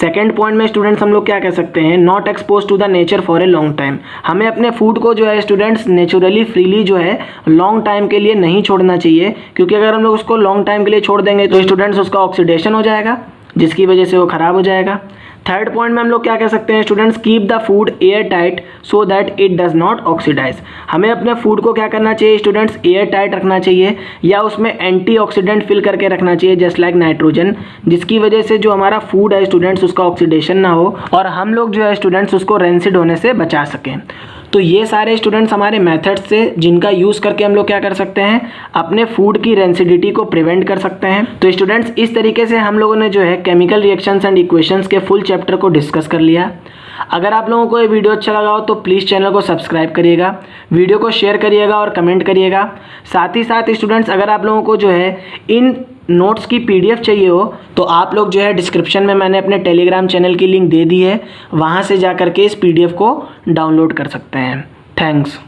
Second point में स्टूडेंट्स हम लोग क्या कह सकते हैं, not expose to the nature for a long time. हमें अपने फूड को जो है स्टूडेंट्स नेचुरली फ्रीली जो है लॉन्ग टाइम के लिए नहीं छोड़ना चाहिए, क्योंकि अगर हम लोग उसको लॉन्ग टाइम के लिए छोड़ देंगे तो स्टूडेंट्स उसका ऑक्सीडेशन हो जाएगा, जिसकी वजह से वो ख़राब हो जाएगा। थर्ड पॉइंट में हम लोग क्या कह सकते हैं students, keep the food air tight so that it does not oxidise. हमें अपने फूड को क्या करना चाहिए स्टूडेंट्स, एयर टाइट रखना चाहिए या उसमें एंटीऑक्सीडेंट फिल करके रखना चाहिए, जस्ट लाइक नाइट्रोजन, जिसकी वजह से जो हमारा फूड है स्टूडेंट्स उसका ऑक्सीडेशन ना हो और हम लोग जो है स्टूडेंट्स उसको रेंसिड होने से बचा सकें। तो ये सारे स्टूडेंट्स हमारे मेथड्स से जिनका यूज़ करके हम लोग क्या कर सकते हैं, अपने फूड की रेंसिडिटी को प्रिवेंट कर सकते हैं। तो स्टूडेंट्स इस तरीके से हम लोगों ने जो है केमिकल रिएक्शंस एंड इक्वेशंस के फुल चैप्टर को डिस्कस कर लिया। अगर आप लोगों को ये वीडियो अच्छा लगा हो तो प्लीज़ चैनल को सब्सक्राइब करिएगा, वीडियो को शेयर करिएगा और कमेंट करिएगा। साथ ही साथ स्टूडेंट्स अगर आप लोगों को जो है इन नोट्स की PDF चाहिए हो तो आप लोग जो है डिस्क्रिप्शन में मैंने अपने टेलीग्राम चैनल की लिंक दे दी है, वहाँ से जा कर के इस PDF को डाउनलोड कर सकते हैं। थैंक्स।